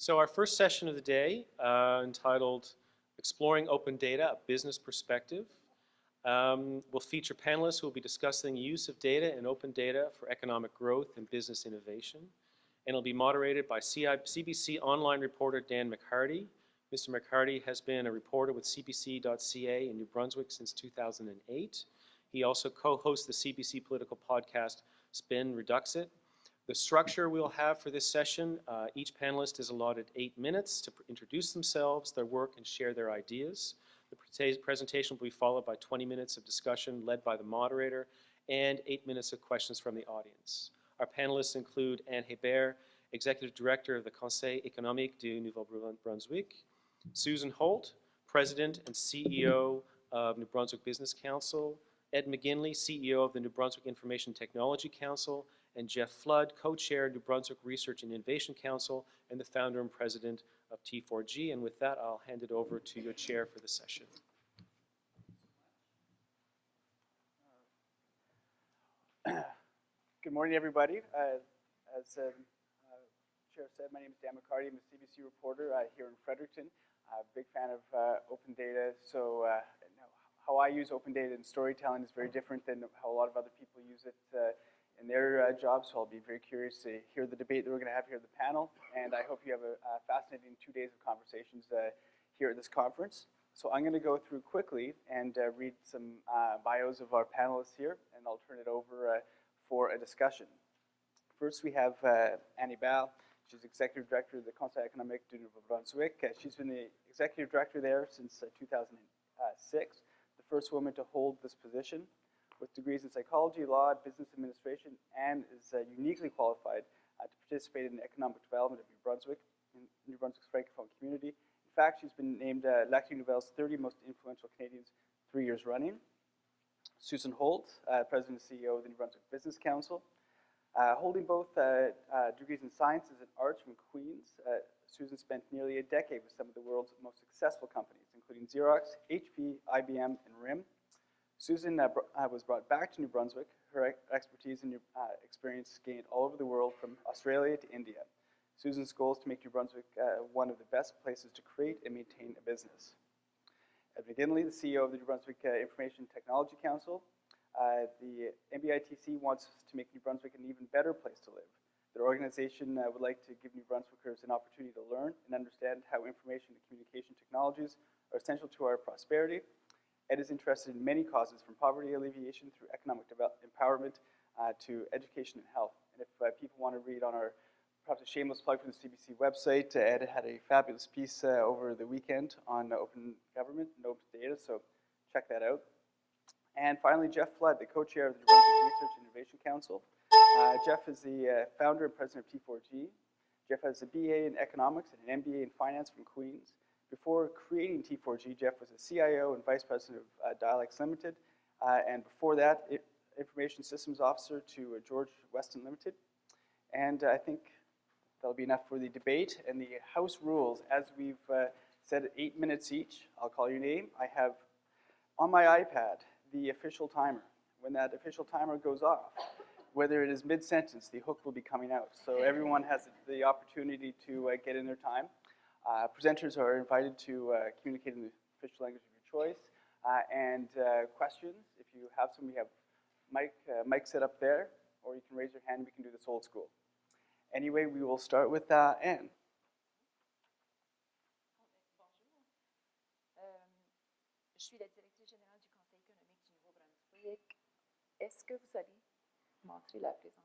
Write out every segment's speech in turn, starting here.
So our first session of the day, entitled Exploring Open Data, a Business Perspective, will feature panelists who will be discussing the use of data and open data for economic growth and business innovation. And it'll be moderated by CBC online reporter Dan McHardy. Mr. McHardy has been a reporter with CBC.ca in New Brunswick since 2008. He also co-hosts the CBC political podcast Spin Reduxit. The structure we'll have for this session, each panelist is allotted 8 minutes to introduce themselves, their work, and share their ideas. The presentation will be followed by 20 minutes of discussion led by the moderator and 8 minutes of questions from the audience. Our panelists include Anne Hébert, Executive Director of the Conseil économique du Nouveau-Brunswick, Susan Holt, President and CEO of New Brunswick Business Council, Ed McGinley, CEO of the New Brunswick Information Technology Council, and Jeff Flood, co-chair New Brunswick Research and Innovation Council and the founder and president of T4G. And with that, I'll hand it over to your chair for the session. Good morning, everybody. As Chair said, my name is Dan McHardy. I'm a CBC reporter here in Fredericton. I'm a big fan of open data. So how I use open data in storytelling is very different than how a lot of other people use it in their jobs. So I'll be very curious to hear the debate that we're going to have here at the panel. And I hope you have a fascinating 2 days of conversations here at this conference. So I'm going to go through quickly and read some bios of our panelists here, and I'll turn it over for a discussion. First, we have Anne Hébert. She's Executive Director of the Conseil économique du Nouveau-Brunswick. She's been the Executive Director there since 2006, the first woman to hold this position, with degrees in psychology, law, business administration, and is uniquely qualified to participate in the economic development of New Brunswick, in New Brunswick's francophone community. In fact, she's been named L'Actu Nouvelle's 30 most influential Canadians 3 years running. Susan Holt, President and CEO of the New Brunswick Business Council. Holding both degrees in sciences and arts from Queen's, Susan spent nearly a decade with some of the world's most successful companies, including Xerox, HP, IBM, and RIM. Susan was brought back to New Brunswick. Her expertise and experience gained all over the world, from Australia to India. Susan's goal is to make New Brunswick one of the best places to create and maintain a business. Ed McGinley, the CEO of the New Brunswick Information Technology Council. The NBITC wants to make New Brunswick an even better place to live. Their organization would like to give New Brunswickers an opportunity to learn and understand how information and communication technologies are essential to our prosperity. Ed is interested in many causes, from poverty alleviation through economic empowerment to education and health. And if people want to read on our, perhaps a shameless plug for the CBC website, Ed had a fabulous piece over the weekend on open government and open data, so check that out. And finally, Jeff Flood, the co-chair of the New Brunswick Research and Innovation Council. Jeff is the founder and president of T4G. Jeff has a BA in economics and an MBA in finance from Queen's. Before creating T4G, Jeff was a CIO and vice president of Dialects Limited, and before that, information systems officer to George Weston Limited. And I think that'll be enough for the debate. And the House rules, as we've said, 8 minutes each. I'll call your name. I have on my iPad the official timer. When that official timer goes off, whether it is mid-sentence, the hook will be coming out. So everyone has the opportunity to get in their time. Presenters are invited to communicate in the official language of your choice. And questions, if you have some, we have mic set up there, or you can raise your hand. We can do this old school. Anyway, we will start with Anne. Je suis la directrice générale du Conseil économique du Nouveau-Brunswick. Est-ce que vous allez montrer la présentation?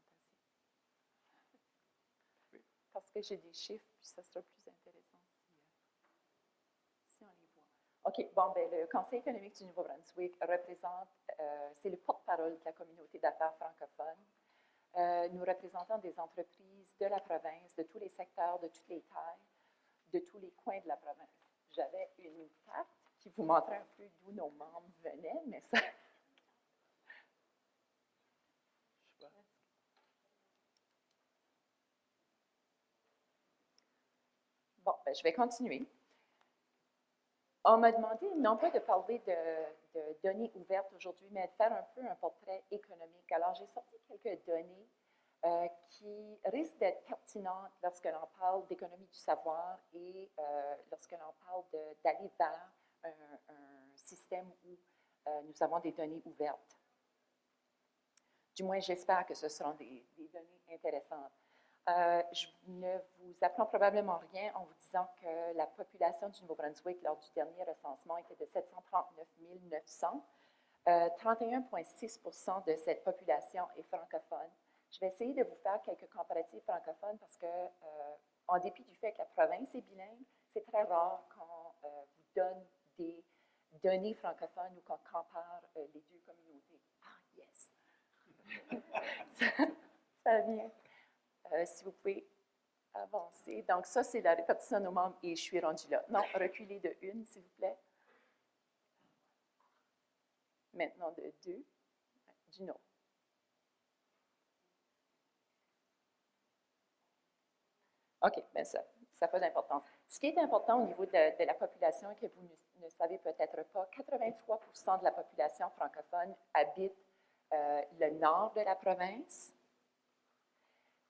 Oui. Parce que j'ai des chiffres, puis ça sera plus intéressant si on les voit. OK, bon, ben, le Conseil économique du Nouveau-Brunswick représente, c'est le porte-parole de la communauté d'affaires francophone. Nous représentons des entreprises de la province, de tous les secteurs, de toutes les tailles, de tous les coins de la province. J'avais une carte qui vous montrait un peu d'où nos membres venaient, mais ça... Bon, ben, je vais continuer. On m'a demandé non pas de parler de données ouvertes aujourd'hui, mais de faire un peu un portrait économique. Alors, j'ai sorti quelques données qui risque d'être pertinente lorsque l'on parle d'économie du savoir et lorsque l'on parle d'aller vers un système où nous avons des données ouvertes. Du moins, j'espère que ce seront des données intéressantes. Je ne vous apprends probablement rien en vous disant que la population du Nouveau-Brunswick lors du dernier recensement était de 739 900. 31,6% de cette population est francophone. Je vais essayer de vous faire quelques comparatifs francophones parce que, en dépit du fait que la province est bilingue, c'est très rare qu'on vous donne des données francophones ou qu'on compare les deux communautés. Ah, yes! ça vient. Si vous pouvez avancer. Donc, ça, c'est la répartition de nos membres et je suis rendue là. Non, reculez de 1, s'il vous plaît. Maintenant de 2, du non. OK, bien ça n'a pas d'importance. Ce qui est important au niveau de la population et que vous ne savez peut-être pas, 83% de la population francophone habite le nord de la province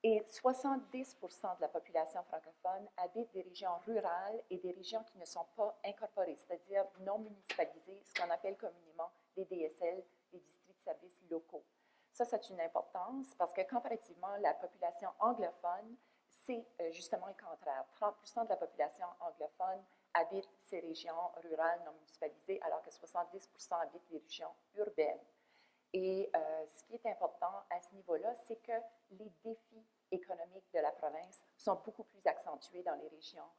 et 70% de la population francophone habite des régions rurales et des régions qui ne sont pas incorporées, c'est-à-dire non municipalisées, ce qu'on appelle communément les DSL, les districts de services locaux. Ça a une importance parce que comparativement, la population anglophone, c'est justement le contraire. 30% de la population anglophone habite ces régions rurales non municipalisées, alors que 70% habitent les régions urbaines. Et ce qui est important à ce niveau-là, c'est que les défis économiques de la province sont beaucoup plus accentués dans les régions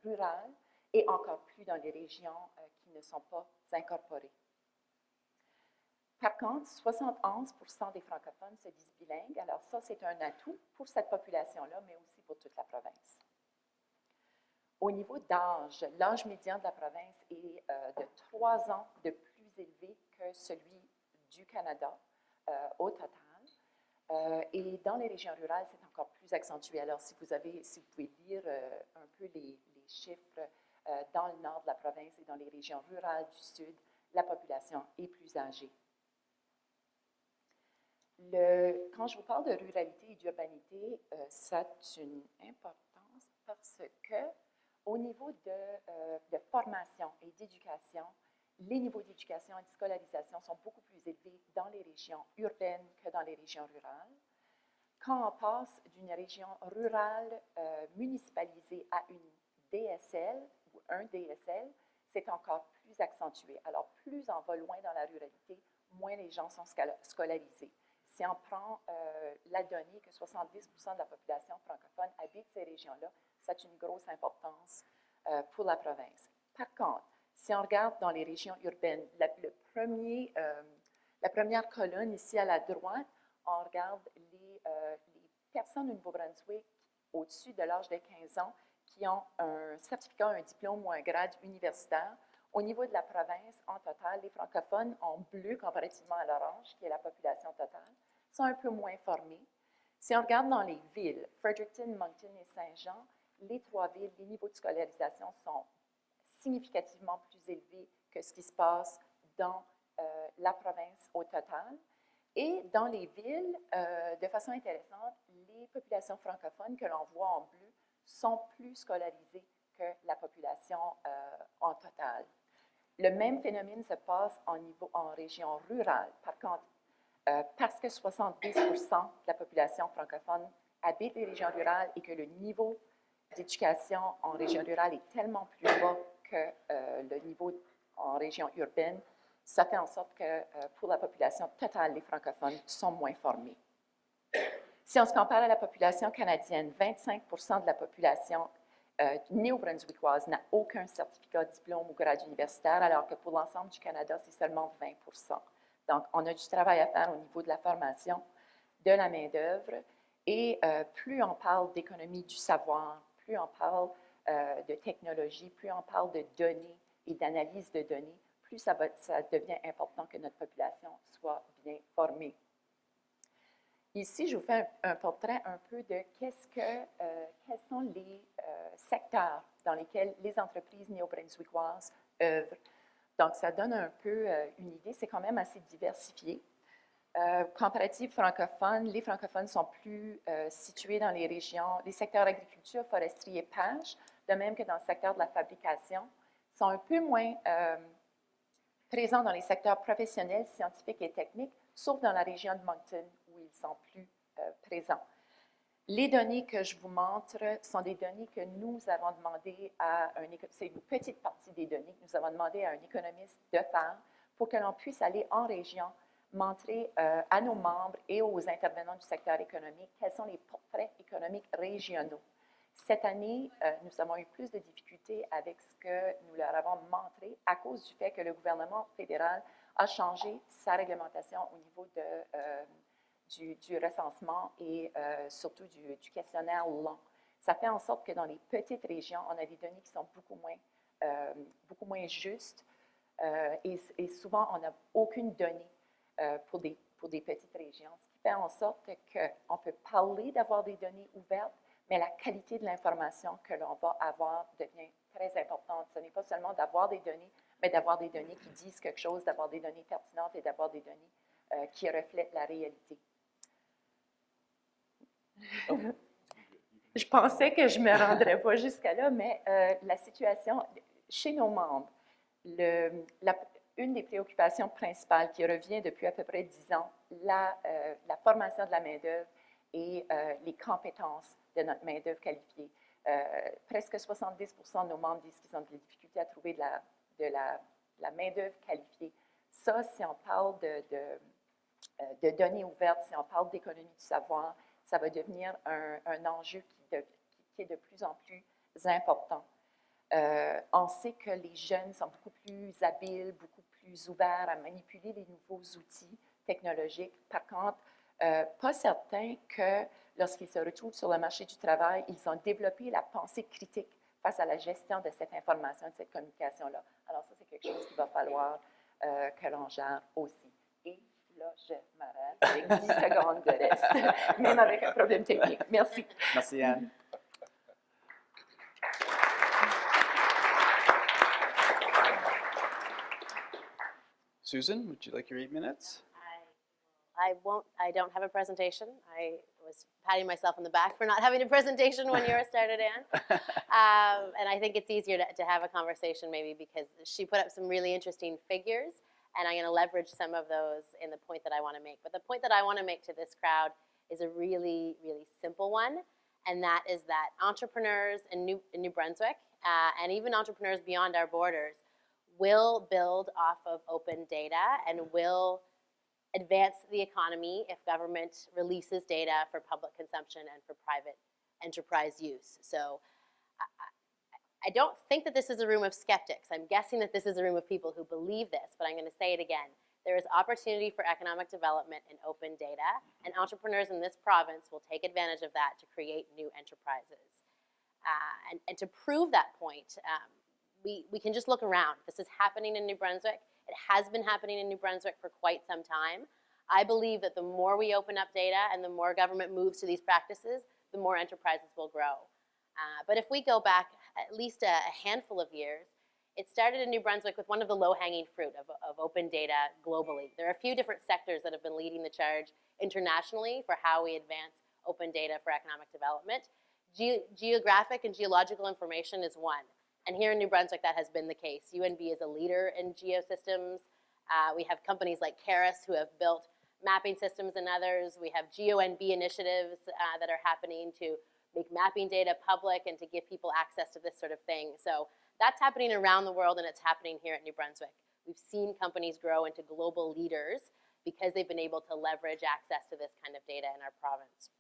rurales et encore plus dans les régions qui ne sont pas incorporées. Par contre, 71% des francophones se disent bilingues. Alors ça, c'est un atout pour cette population-là, mais aussi pour toute la province. Au niveau d'âge, l'âge médian de la province est de 3 ans de plus élevé que celui du Canada au total. Et dans les régions rurales, c'est encore plus accentué. Alors, si vous pouvez lire un peu les chiffres dans le nord de la province et dans les régions rurales du sud, la population est plus âgée. Quand je vous parle de ruralité et d'urbanité, ça a une importance parce que au niveau de formation et d'éducation, les niveaux d'éducation et de scolarisation sont beaucoup plus élevés dans les régions urbaines que dans les régions rurales. Quand on passe d'une région rurale municipalisée à une DSL ou un DSL, c'est encore plus accentué. Alors, plus on va loin dans la ruralité, moins les gens sont scolarisés. Si on prend la donnée que 70% de la population francophone habite ces régions-là, ça a une grosse importance pour la province. Par contre, si on regarde dans les régions urbaines, la première colonne ici à la droite, on regarde les personnes du Nouveau-Brunswick au-dessus de l'âge de 15 ans qui ont un certificat, un diplôme ou un grade universitaire. Au niveau de la province, en total, les francophones en bleu comparativement à l'orange, qui est la population totale, sont un peu moins formés. Si on regarde dans les villes, Fredericton, Moncton et Saint-Jean, les 3 villes, les niveaux de scolarisation sont significativement plus élevés que ce qui se passe dans la province au total. Et dans les villes, de façon intéressante, les populations francophones que l'on voit en bleu sont plus scolarisées que la population en total. Le même phénomène se passe en région rurale. Par contre, parce que 70% de la population francophone habite les régions rurales et que le niveau d'éducation en région rurale est tellement plus bas que le niveau en région urbaine, ça fait en sorte que pour la population totale, les francophones sont moins formés. Si on se compare à la population canadienne, 25% de la population néo-brunswickoise n'a aucun certificat, diplôme ou grade universitaire, alors que pour l'ensemble du Canada, c'est seulement 20%. Donc, on a du travail à faire au niveau de la formation, de la main-d'œuvre, et plus on parle d'économie du savoir, plus on parle de technologie, plus on parle de données et d'analyse de données, plus ça devient important que notre population soit bien formée. Ici, je vous fais un portrait un peu de quels sont les secteurs dans lesquels les entreprises néo-brunswickoises œuvrent. Donc, ça donne un peu une idée. C'est quand même assez diversifié. comparative francophone, les francophones sont plus situés dans les régions, les secteurs agriculture, foresterie et pêche, de même que dans le secteur de la fabrication, sont un peu moins présents dans les secteurs professionnels, scientifiques et techniques, sauf dans la région de Moncton où ils sont plus présents. Les données que je vous montre sont des données que nous avons demandé à c'est une petite partie des données que nous avons demandé à un économiste de faire pour que l'on puisse aller en région montrer à nos membres et aux intervenants du secteur économique quels sont les portraits économiques régionaux. Cette année, nous avons eu plus de difficultés avec ce que nous leur avons montré à cause du fait que le gouvernement fédéral a changé sa réglementation au niveau du recensement et surtout du questionnaire long. Ça fait en sorte que dans les petites régions, on a des données qui sont beaucoup moins justes et souvent, on n'a aucune donnée pour des petites régions, ce qui fait en sorte qu'on peut parler d'avoir des données ouvertes, mais la qualité de l'information que l'on va avoir devient très importante. Ce n'est pas seulement d'avoir des données, mais d'avoir des données qui disent quelque chose, d'avoir des données pertinentes et d'avoir des données qui reflètent la réalité. Je pensais que je ne me rendrais pas jusqu'à là, mais la situation chez nos membres, une des préoccupations principales qui revient depuis à peu près 10 ans, la formation de la main-d'œuvre et les compétences de notre main-d'œuvre qualifiée. Presque 70% de nos membres disent qu'ils ont des difficultés à trouver de la main-d'œuvre qualifiée. Ça, si on parle de données ouvertes, si on parle d'économie du savoir, ça va devenir un enjeu qui est de plus en plus important. On sait que les jeunes sont beaucoup plus habiles, beaucoup plus ouverts à manipuler les nouveaux outils technologiques. Par contre, pas certain que lorsqu'ils se retrouvent sur le marché du travail, ils ont développé la pensée critique face à la gestion de cette information, de cette communication-là. Alors ça, c'est quelque chose qu'il va falloir que l'on gère aussi. Et là, je m'arrête avec 10 secondes de reste, même avec un problème technique. Merci. Merci, Anne. Susan, would you like your 8 minutes? I don't have a presentation. I was patting myself on the back for not having a presentation when yours started, Anne. And I think it's easier to have a conversation maybe because she put up some really interesting figures, and I'm going to leverage some of those in the point that I want to make. But the point that I want to make to this crowd is a really, really simple one, and that is that entrepreneurs in New Brunswick, and even entrepreneurs beyond our borders, will build off of open data and will advance the economy if government releases data for public consumption and for private enterprise use. So I don't think that this is a room of skeptics. I'm guessing that this is a room of people who believe this, but I'm going to say it again. There is opportunity for economic development in open data, and entrepreneurs in this province will take advantage of that to create new enterprises. And to prove that point, we can just look around. This is happening in New Brunswick. It has been happening in New Brunswick for quite some time. I believe that the more we open up data and the more government moves to these practices, the more enterprises will grow. But if we go back at least a handful of years, it started in New Brunswick with one of the low-hanging fruit of open data globally. There are a few different sectors that have been leading the charge internationally for how we advance open data for economic development. Geographic and geological information is one. And here in New Brunswick, that has been the case. UNB is a leader in geosystems. We have companies like Caris who have built mapping systems and others. We have GeoNB initiatives that are happening to make mapping data public and to give people access to this sort of thing. So that's happening around the world, and it's happening here at New Brunswick. We've seen companies grow into global leaders because they've been able to leverage access to this kind of data in our province.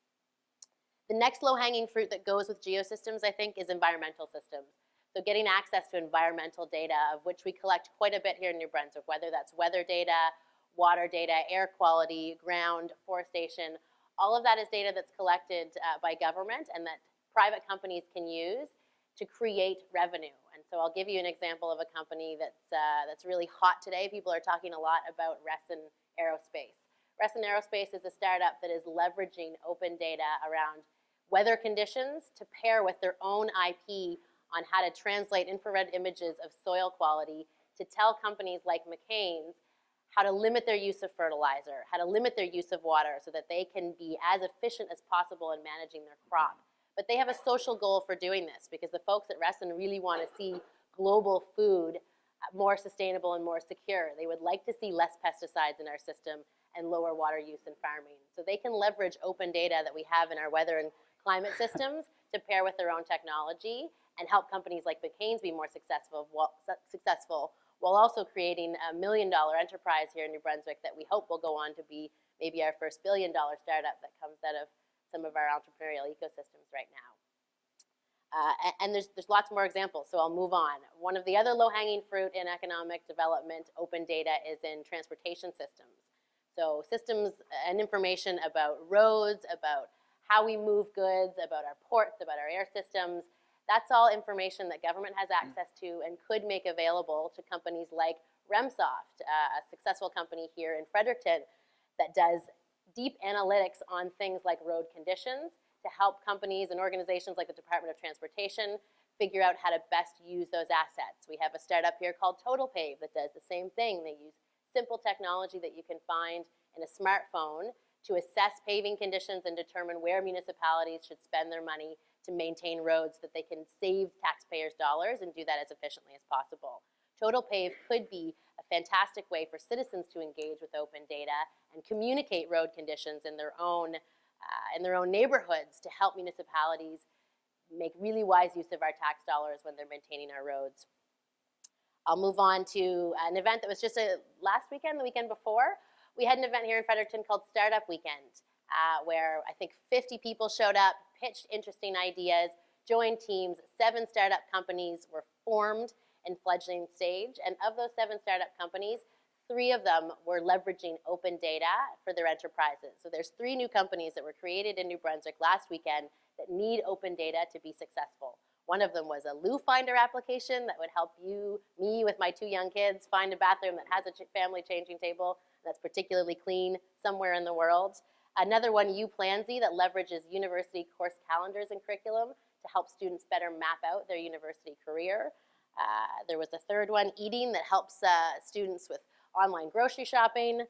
The next low-hanging fruit that goes with geosystems, I think, is environmental systems. So getting access to environmental data, of which we collect quite a bit here in New Brunswick, whether that's weather data, water data, air quality, ground, forestation, all of that is data that's collected by government and that private companies can use to create revenue. And so I'll give you an example of a company that's really hot today. People are talking a lot about Resson Aerospace. Resson Aerospace is a startup that is leveraging open data around weather conditions to pair with their own IP on how to translate infrared images of soil quality to tell companies like McCain's how to limit their use of fertilizer, how to limit their use of water so that they can be as efficient as possible in managing their crop. But they have a social goal for doing this because the folks at Reston really want to see global food more sustainable and more secure. They would like to see less pesticides in our system and lower water use in farming. So they can leverage open data that we have in our weather and climate systems to pair with their own technology and help companies like McCain's be more successful while also creating a $1 million enterprise here in New Brunswick that we hope will go on to be maybe our first $1 billion startup that comes out of some of our entrepreneurial ecosystems right now. And there's lots more examples, so I'll move on. One of the other low-hanging fruit in economic development, open data, is in transportation systems. So systems and information about roads, about how we move goods, about our ports, about our air systems. That's all information that government has access to and could make available to companies like Remsoft, a successful company here in Fredericton that does deep analytics on things like road conditions to help companies and organizations like the Department of Transportation figure out how to best use those assets. We have a startup here called TotalPave that does the same thing. They use simple technology that you can find in a smartphone to assess paving conditions and determine where municipalities should spend their money to maintain roads so that they can save taxpayers' dollars and do that as efficiently as possible. TotalPave could be a fantastic way for citizens to engage with open data and communicate road conditions in their own neighborhoods to help municipalities make really wise use of our tax dollars when they're maintaining our roads. I'll move on to an event that was just last weekend, the weekend before. We had an event here in Fredericton called Startup Weekend, where I think 50 people showed up, pitched interesting ideas, joined teams. 7 startup companies were formed in fledgling stage, and of those 7 startup companies, 3 of them were leveraging open data for their enterprises. So there's 3 new companies that were created in New Brunswick last weekend that need open data to be successful. One of them was a Loo Finder application that would help me with my 2 young kids, find a bathroom that has a family changing table that's particularly clean somewhere in the world. Another one, UPlansy, that leverages university course calendars and curriculum to help students better map out their university career. There was a third one, Eating, that helps students with online grocery shopping.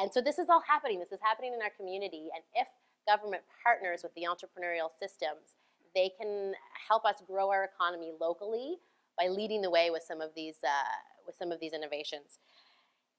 And so this is all happening. This is happening in our community. And if government partners with the entrepreneurial systems, they can help us grow our economy locally by leading the way with some of these innovations.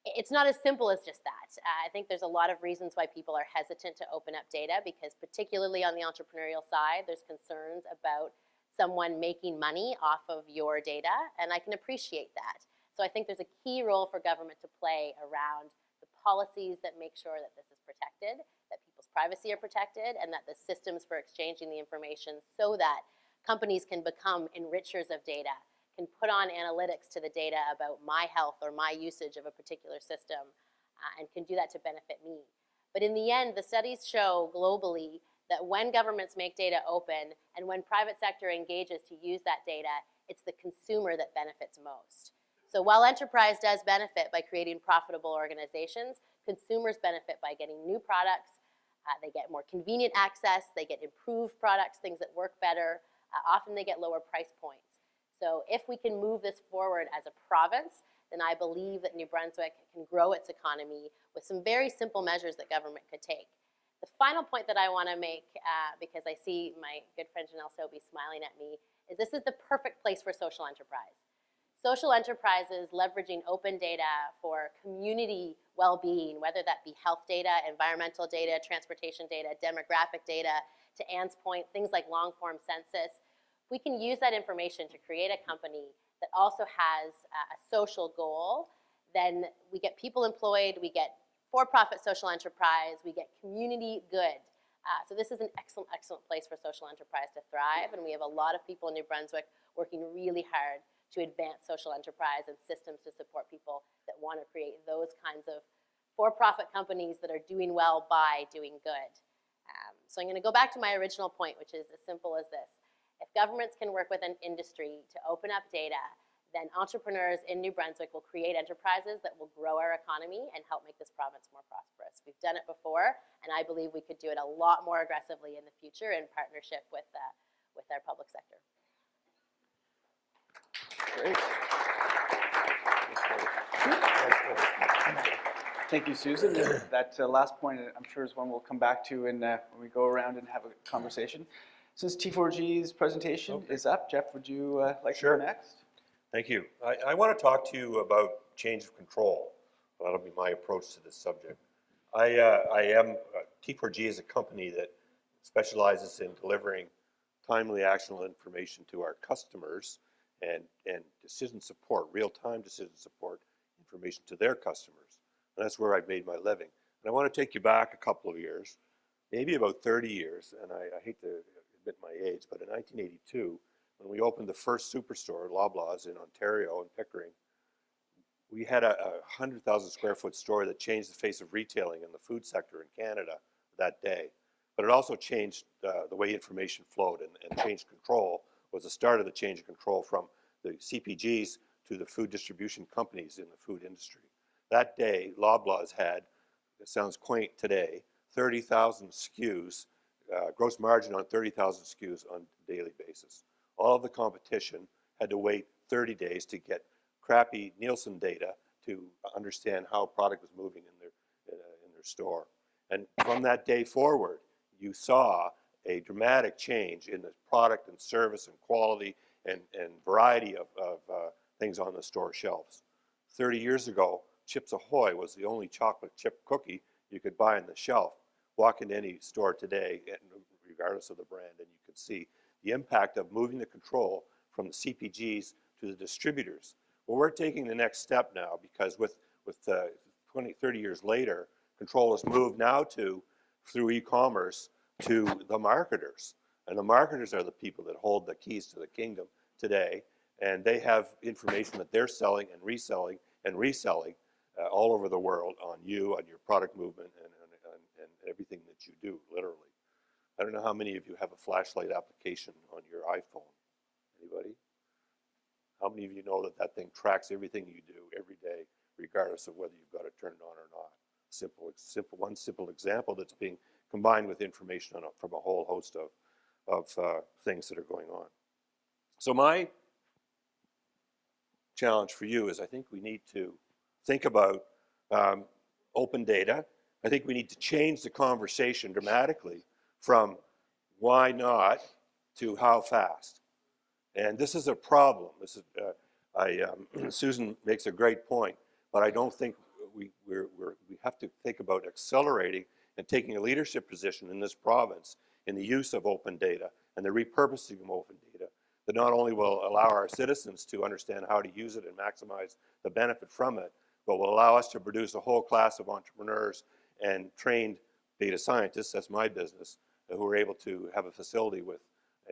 It's not as simple as just that. I think there's a lot of reasons why people are hesitant to open up data, because particularly on the entrepreneurial side, there's concerns about someone making money off of your data, and I can appreciate that. So I think there's a key role for government to play around the policies that make sure that this is protected, that people's privacy are protected, and that the systems for exchanging the information so that companies can become enrichers of data, can put on analytics to the data about my health or my usage of a particular system, and can do that to benefit me. But in the end, the studies show globally that when governments make data open and when private sector engages to use that data, it's the consumer that benefits most. So while enterprise does benefit by creating profitable organizations, consumers benefit by getting new products. They get more convenient access. They get improved products, things that work better. Often they get lower price points. So if we can move this forward as a province, then I believe that New Brunswick can grow its economy with some very simple measures that government could take. The final point that I want to make, because I see my good friend Janelle Sobey smiling at me, is this is the perfect place for social enterprise. Social enterprises leveraging open data for community well-being, whether that be health data, environmental data, transportation data, demographic data, to Anne's point, things like long-form census. We can use that information to create a company that also has a social goal. Then we get people employed, we get for-profit social enterprise, we get community good. So this is an excellent, excellent place for social enterprise to thrive, and we have a lot of people in New Brunswick working really hard to advance social enterprise and systems to support people that want to create those kinds of for-profit companies that are doing well by doing good. So I'm going to go back to my original point, which is as simple as this. If governments can work with an industry to open up data, then entrepreneurs in New Brunswick will create enterprises that will grow our economy and help make this province more prosperous. We've done it before, and I believe we could do it a lot more aggressively in the future in partnership with our public sector. Great. That's great. Thank you, Susan. That last point, I'm sure, is one we'll come back to when we go around and have a conversation. Since T4G's presentation is up, Jeff, would you like to go next? Thank you. I want to talk to you about change of control. That'll be my approach to this subject. T4G is a company that specializes in delivering timely, actionable information to our customers and decision support, real-time decision support information to their customers. And that's where I've made my living. And I want to take you back a couple of years, maybe about 30 years, and I hate to admit my age, but in 1982, when we opened the first superstore, Loblaws, in Ontario and Pickering, we had a 100,000 square foot store that changed the face of retailing in the food sector in Canada that day. But it also changed the way information flowed, and change control was the start of the change of control from the CPGs to the food distribution companies in the food industry. That day, Loblaws had, it sounds quaint today, 30,000 SKUs, gross margin on 30,000 SKUs on a daily basis. All of the competition had to wait 30 days to get crappy Nielsen data to understand how a product was moving in their store. And from that day forward, you saw a dramatic change in the product and service and quality and variety of things on the store shelves. 30 years ago, Chips Ahoy was the only chocolate chip cookie you could buy on the shelf. Walk into any store today, regardless of the brand, and you could see the impact of moving the control from the CPGs to the distributors. Well, we're taking the next step now, because with 20, 30 years later, control has moved now through e-commerce to the marketers. And the marketers are the people that hold the keys to the kingdom today. And they have information that they're selling and reselling all over the world on you, on your product movement, and everything that you do, literally. I don't know how many of you have a flashlight application on your iPhone. Anybody? How many of you know that thing tracks everything you do every day, regardless of whether you've got it turned on or not? One simple example that's being combined with information from a whole host of things that are going on. So my challenge for you is, I think we need to think about open data. I think we need to change the conversation dramatically from why not to how fast. And this is a problem. Susan makes a great point, but I don't think we have to think about accelerating and taking a leadership position in this province in the use of open data and the repurposing of open data that not only will allow our citizens to understand how to use it and maximize the benefit from it, but will allow us to produce a whole class of entrepreneurs and trained data scientists, that's my business, who are able to have a facility with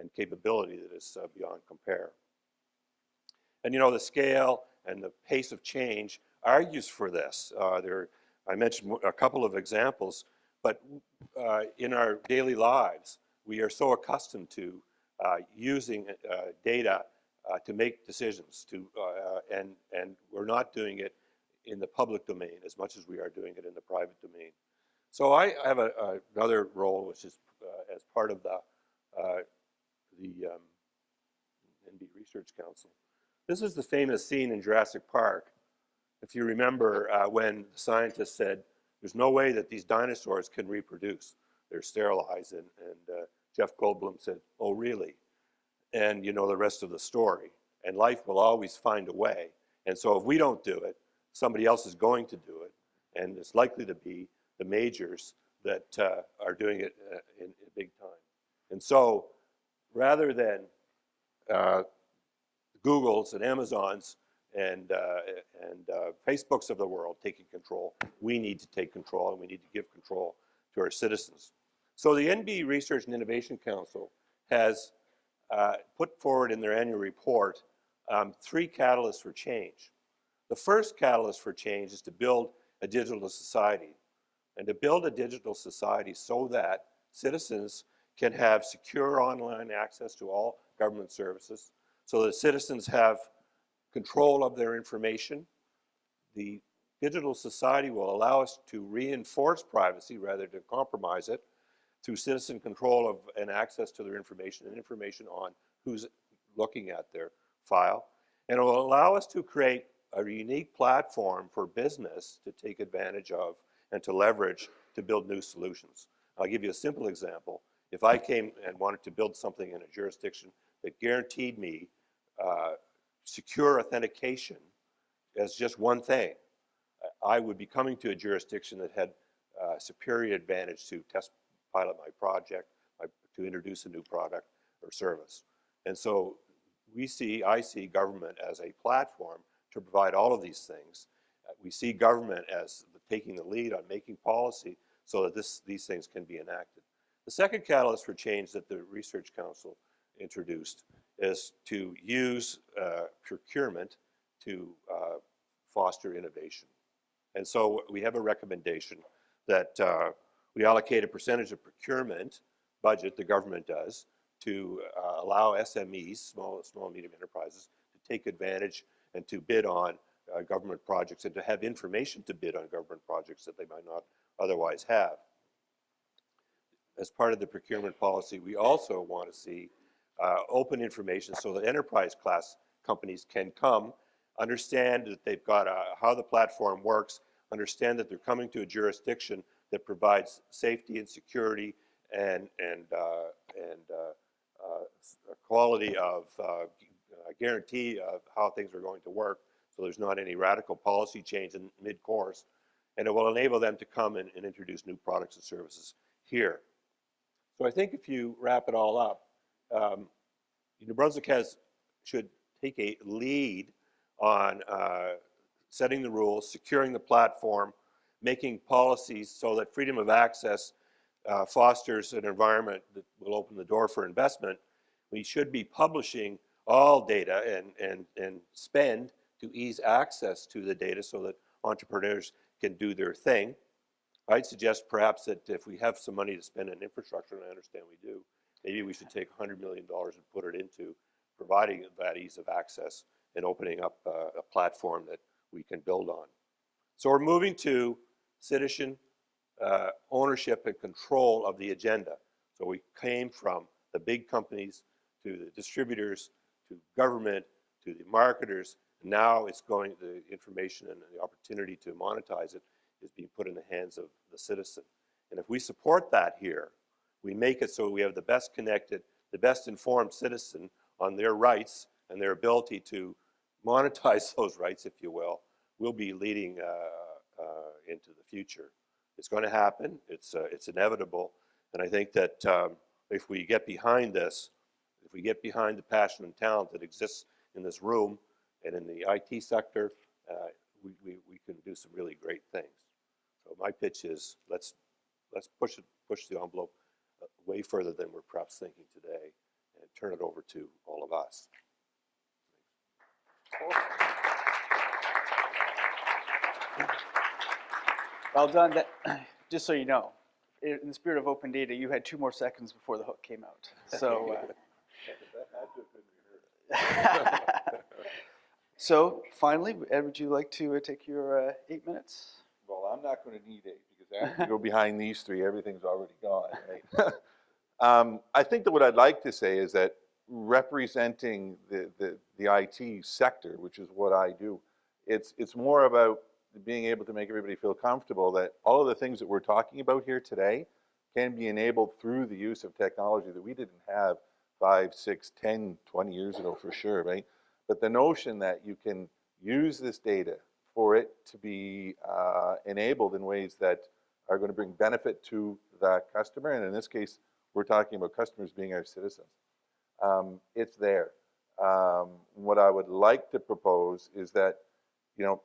and capability that is beyond compare. And you know, the scale and the pace of change argues for this. I mentioned a couple of examples, but in our daily lives, we are so accustomed to using data to make decisions, and we're not doing it in the public domain as much as we are doing it in the private domain. So I have another role, which is as part of the NB Research Council. This is the famous scene in Jurassic Park. If you remember when the scientists said, there's no way that these dinosaurs can reproduce. They're sterilized, and Jeff Goldblum said, oh really? And you know the rest of the story. And life will always find a way. And so if we don't do it, somebody else is going to do it. And it's likely to be the majors that are doing it in big time. And so rather than Googles and Amazons and Facebooks of the world taking control, we need to take control, and we need to give control to our citizens. So the NB Research and Innovation Council has put forward in their annual report 3 catalysts for change. The first catalyst for change is to build a digital society, and to build a digital society so that citizens can have secure online access to all government services, so that citizens have control of their information. The digital society will allow us to reinforce privacy rather than compromise it through citizen control of and access to their information and information on who's looking at their file. And it will allow us to create a unique platform for business to take advantage of and to leverage to build new solutions. I'll give you a simple example. If I came and wanted to build something in a jurisdiction that guaranteed me secure authentication as just one thing, I would be coming to a jurisdiction that had superior advantage to test pilot my project, to introduce a new product or service. And so I see government as a platform to provide all of these things. We see government as taking the lead on making policy so that these things can be enacted. The second catalyst for change that the Research Council introduced is to use procurement to foster innovation. And so we have a recommendation that we allocate a percentage of procurement budget, the government does, to allow SMEs, small and medium enterprises, to take advantage and to bid on government projects and to have information to bid on government projects that they might not otherwise have. As part of the procurement policy, we also want to see open information so that enterprise class companies can come, understand that they've got how the platform works, understand that they're coming to a jurisdiction that provides safety and security and quality of guarantee of how things are going to work, so there's not any radical policy change in mid-course, and it will enable them to come and introduce new products and services here. So I think if you wrap it all up, New Brunswick should take a lead on setting the rules, securing the platform, making policies so that freedom of access fosters an environment that will open the door for investment. We should be publishing all data and spend to ease access to the data so that entrepreneurs can do their thing. I'd suggest perhaps that if we have some money to spend in infrastructure, and I understand we do, maybe we should take $100 million and put it into providing that ease of access and opening up a platform that we can build on. So we're moving to citizen ownership and control of the agenda. So we came from the big companies to the distributors, to government, to the marketers. Now it's going, the information and the opportunity to monetize it is being put in the hands of the citizen. And if we support that here, we make it so we have the best connected, the best informed citizen on their rights and their ability to monetize those rights, if you will, we'll be leading into the future. It's going to happen. It's inevitable. And I think that if we get behind this, if we get behind the passion and talent that exists in this room and in the IT sector, we can do some really great things. So my pitch is let's push the envelope way further than we're perhaps thinking today and turn it over to all of us. Well done. Just so you know, in the spirit of open data, you had 2 more seconds before the hook came out. So, so finally, Ed, would you like to take your 8 minutes? Well, I'm not going to need 8 because after you go behind these 3, everything's already gone. Right? I think that what I'd like to say is that representing the IT sector, which is what I do, it's more about being able to make everybody feel comfortable that all of the things that we're talking about here today can be enabled through the use of technology that we didn't have 5, 6, 10, 20 years ago for sure, right? But the notion that you can use this data for it to be enabled in ways that are going to bring benefit to the customer, and in this case, we're talking about customers being our citizens. It's there. What I would like to propose is that, you know,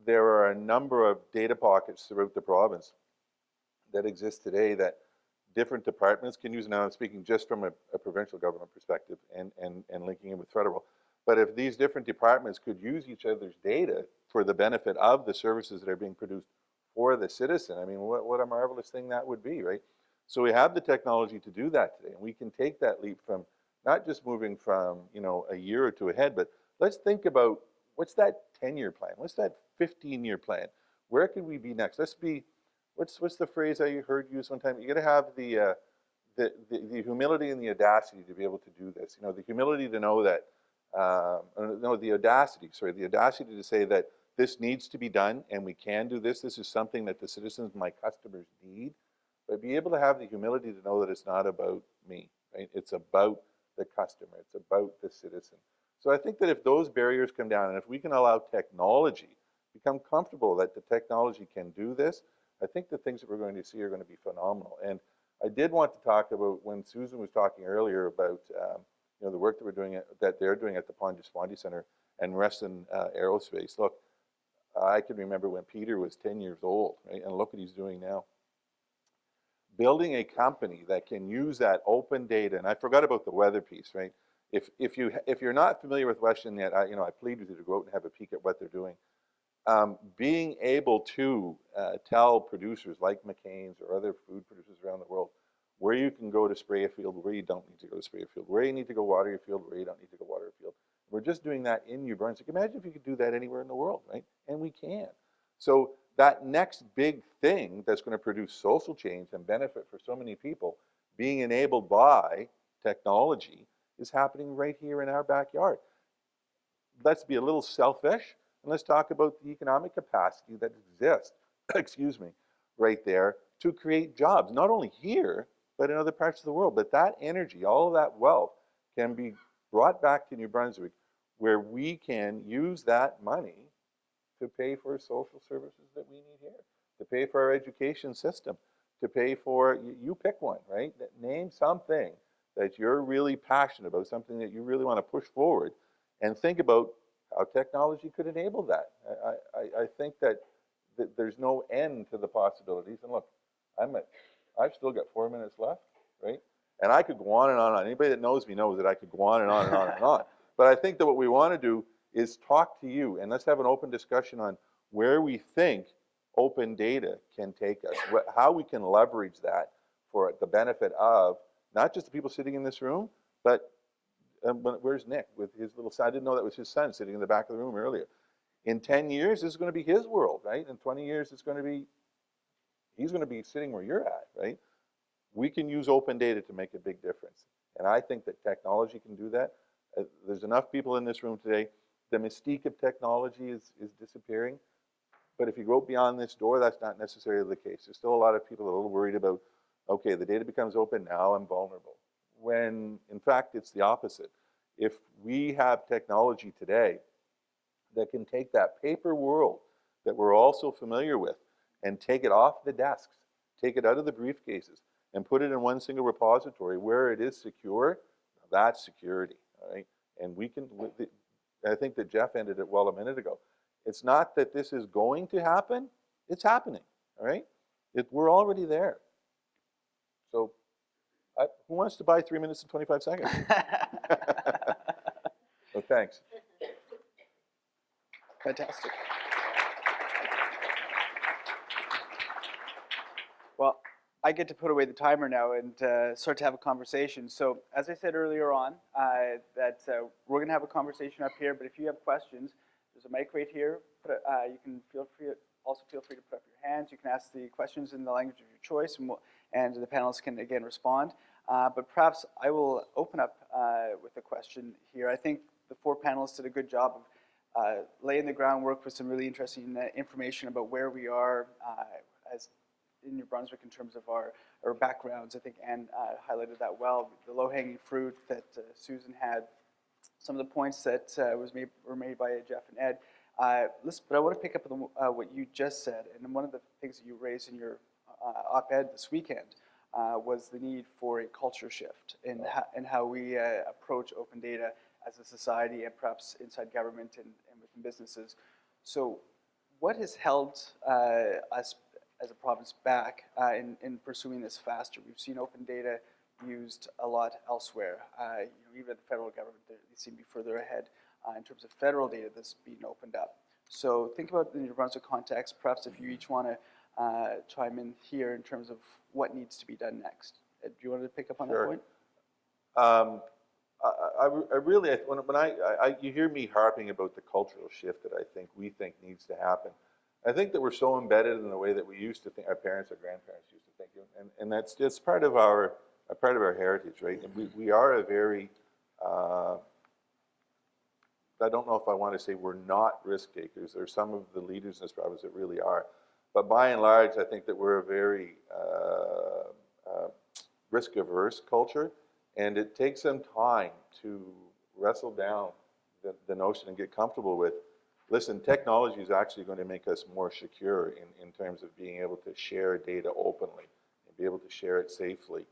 there are a number of data pockets throughout the province that exist today that different departments can use. Now I'm speaking just from a provincial government perspective and linking in with federal. But if these different departments could use each other's data for the benefit of the services that are being produced for the citizen, I mean, what a marvelous thing that would be, right? So we have the technology to do that today, and we can take that leap from not just moving from, you know, a year or two ahead, but let's think about what's that 10-year plan? What's that 15-year plan? Where could we be next? Let's be, what's the phrase I heard used one time? You got to have the humility and the audacity to be able to do this. You know, the humility to know that no, the audacity, sorry, the audacity to say that this needs to be done and we can do this. This is something that the citizens, my customers, need. But be able to have the humility to know that it's not about me, right? It's about the customer. It's about the citizen. So I think that if those barriers come down and if we can allow technology, become comfortable that the technology can do this, I think the things that we're going to see are going to be phenomenal. And I did want to talk about when Susan was talking earlier about you know, the work that we're doing, that they're doing at the Pond-Gismondi Center and Reston Aerospace. Look, I can remember when Peter was 10 years old, right? And look what he's doing now. Building a company that can use that open data, and I forgot about the weather piece, right? If you're not familiar with Western yet, you know, I plead with you to go out and have a peek at what they're doing. Being able to tell producers like McCain's or other food producers around the world where you can go to spray a field, where you don't need to go to spray a field, where you need to go water your field, where you don't need to go water a field. We're just doing that in New Brunswick. Imagine if you could do that anywhere in the world, right? And we can. So that next big thing that's going to produce social change and benefit for so many people being enabled by technology is happening right here in our backyard. Let's be a little selfish and let's talk about the economic capacity that exists, excuse me, right there to create jobs, not only here, but in other parts of the world. But that energy, all of that wealth can be brought back to New Brunswick where we can use that money to pay for social services that we need here, to pay for our education system, to pay for, you pick one, right? Name something that you're really passionate about, something that you really want to push forward, and think about how technology could enable that. I think that there's no end to the possibilities. And look, I've still got 4 minutes left, right? And I could go on and on. Anybody that knows me knows that I could go on and on and on and on. But I think that what we want to do is talk to you, and let's have an open discussion on where we think open data can take us, how we can leverage that for the benefit of not just the people sitting in this room, but where's Nick with his little son? I didn't know that was his son sitting in the back of the room earlier. In 10 years, this is going to be his world, right? In 20 years, he's going to be sitting where you're at, right? We can use open data to make a big difference. And I think that technology can do that. There's enough people in this room today. The mystique of technology is disappearing. But if you go beyond this door, that's not necessarily the case. There's still a lot of people that are a little worried about, okay, the data becomes open, now I'm vulnerable. When, in fact, it's the opposite. If we have technology today that can take that paper world that we're all so familiar with and take it off the desks, take it out of the briefcases, and put it in one single repository where it is secure, that's security, all right? And we can, I think that Jeff ended it well a minute ago. It's not that this is going to happen, it's happening, all right? We're already there. So who wants to buy 3 minutes and 25 seconds? So thanks. Fantastic. Well, I get to put away the timer now and start to have a conversation. So as I said earlier on, that we're going to have a conversation up here, but if you have questions, there's a mic right here. You can also feel free to put up your hands. You can ask the questions in the language of your choice, and the panelists can, again, respond. But perhaps I will open up with a question here. I think the four panelists did a good job of laying the groundwork for some really interesting information about where we are as in New Brunswick in terms of our backgrounds. I think Anne highlighted that well. The low-hanging fruit that Susan had, some of the points that were made by Jeff and Ed. But I want to pick up on what you just said, and one of the things that you raised in your op-ed this weekend was the need for a culture shift in how we approach open data as a society and perhaps inside government and within businesses. So what has held us as a province back in pursuing this faster? We've seen open data used a lot elsewhere. Even at the federal government, they seem to be further ahead in terms of federal data that's being opened up. So think about the New Brunswick context. Perhaps if you each want to chime in here in terms of what needs to be done next. Do you want to pick up on that point? You hear me harping about the cultural shift that we think needs to happen. I think that we're so embedded in the way that we used to think, our parents, our grandparents used to think, and that's just part of our heritage, right? And we are a very I don't know if I want to say we're not risk takers. There's some of the leaders in this province that really are. But by and large, I think that we're a very risk-averse culture, and it takes some time to wrestle down the notion and get comfortable with, listen, technology is actually going to make us more secure in terms of being able to share data openly and be able to share it safely.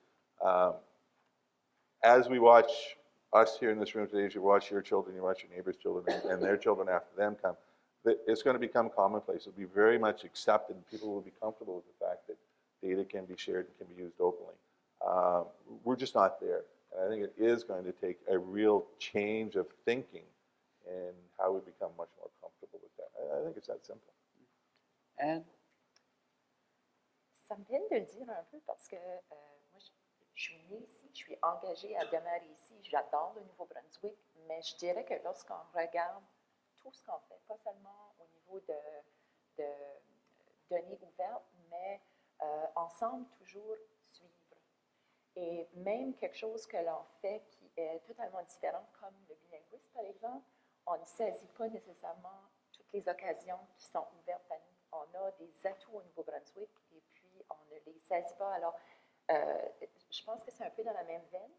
As we watch us here in this room today, as you watch your children, you watch your neighbors' children, and their children after them come, it's going to become commonplace. It'll be very much accepted. People will be comfortable with the fact that data can be shared and can be used openly. We're just not there. And I think it is going to take a real change of thinking and how we become much more comfortable with that. I think it's that simple. And Ça me peine de le dire un peu parce que moi, je suis née ici, je suis engagée à demeurer ici, j'adore le Nouveau-Brunswick, mais je dirais que lorsqu'on regarde tout ce qu'on fait, pas seulement au niveau de données ouvertes, mais on semble toujours suivre. Et même quelque chose que l'on fait qui est totalement différent, comme le bilinguisme par exemple, on ne saisit pas nécessairement toutes les occasions qui sont ouvertes à nous. On a des atouts au Nouveau-Brunswick et puis on ne les saisit pas. Alors, je pense que c'est un peu dans la même veine.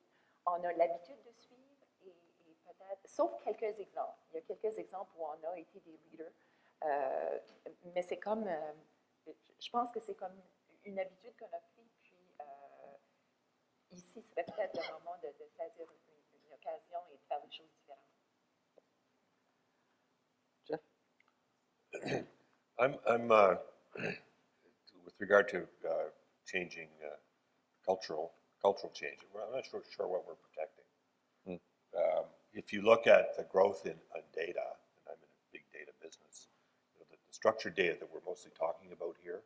On a l'habitude de suivre et peut-être, sauf quelques exemples. Il y a quelques exemples où on a été des leaders, mais c'est comme, je pense que c'est comme une habitude qu'on a pris, puis ici serait peut-être le moment de saisir une occasion et de faire des choses différentes. Jeff? I'm with regard to changing cultural change. I'm not sure what we're protecting. If you look at the growth in data, and I'm in a big data business, you know, the structured data that we're mostly talking about here,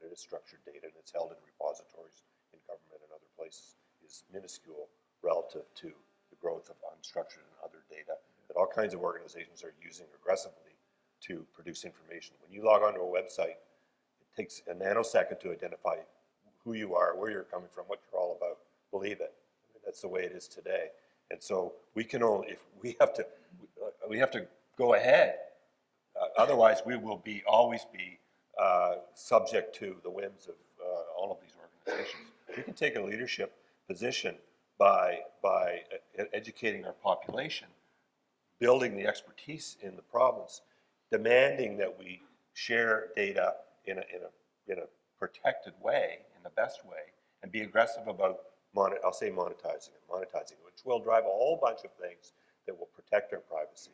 it is structured data and it's held in repositories in government and other places, is minuscule relative to the growth of unstructured and other data that all kinds of organizations are using aggressively to produce information. When you log onto a website, it takes a nanosecond to identify who you are, where you're coming from, what you're all about. Believe it. I mean, that's the way it is today. And so we can only, if we have to go ahead. Otherwise, we will always be subject to the whims of all of these organizations. We can take a leadership position by educating our population, building the expertise in the province, demanding that we share data in a protected way, in the best way, and be aggressive about I'll say monetizing it, which will drive a whole bunch of things that will protect our privacy.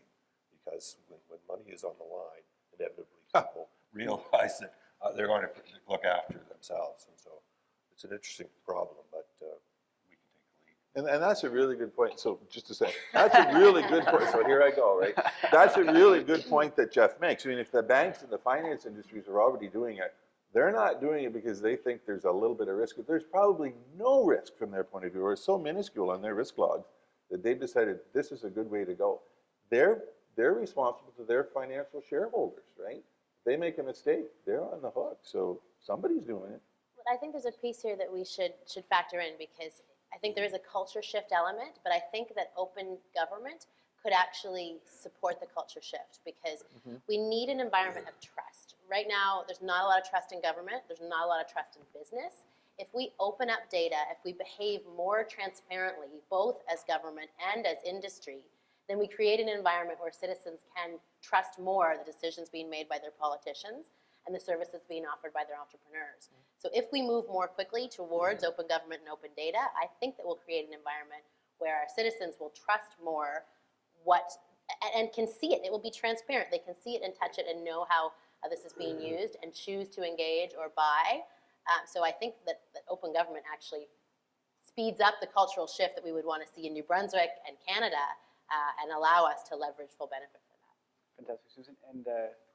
Because when money is on the line, inevitably people realize that they're going to look after themselves. And so it's an interesting problem, but we can take the lead. And that's a really good point. So just to say, that's a really good point. So here I go, right? That's a really good point that Jeff makes. I mean, if the banks and the finance industries are already doing it, they're not doing it because they think there's a little bit of risk. There's probably no risk from their point of view, or it's so minuscule on their risk logs that they've decided this is a good way to go. They're responsible to their financial shareholders, right? If they make a mistake, they're on the hook. So somebody's doing it. But I think there's a piece here that we should factor in, because I think there is a culture shift element, but I think that open government could actually support the culture shift, because we need an environment of trust. Right now, there's not a lot of trust in government. There's not a lot of trust in business. If we open up data, if we behave more transparently, both as government and as industry, then we create an environment where citizens can trust more the decisions being made by their politicians and the services being offered by their entrepreneurs. So if we move more quickly towards open government and open data, I think that we'll create an environment where our citizens will trust more and can see it. It will be transparent. They can see it and touch it and know how this is being used and choose to engage or buy. So I think that open government actually speeds up the cultural shift that we would want to see in New Brunswick and Canada, and allow us to leverage full benefit from that. Fantastic, Susan. And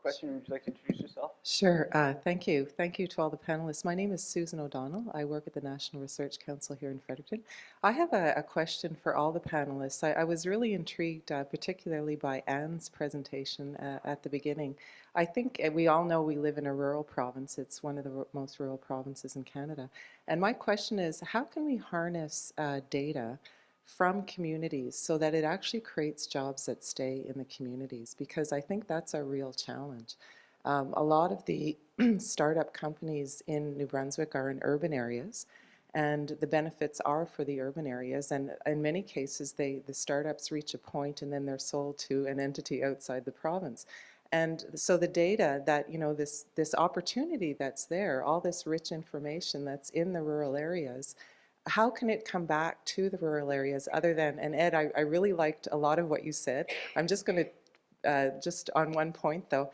question, would you like to introduce yourself? Sure. Thank you. Thank you to all the panelists. My name is Susan O'Donnell. I work at the National Research Council here in Fredericton. I have a question for all the panelists. I was really intrigued, particularly by Anne's presentation at the beginning. I think we all know we live in a rural province. It's one of the most rural provinces in Canada. And my question is, how can we harness data from communities so that it actually creates jobs that stay in the communities, because I think that's a real challenge. A lot of the startup companies in New Brunswick are in urban areas, and the benefits are for the urban areas, and in many cases the startups reach a point and then they're sold to an entity outside the province. And so the data that, this opportunity that's there, all this rich information that's in the rural areas, how can it come back to the rural areas other than, and Ed, I really liked a lot of what you said. I'm just going to, just on one point though,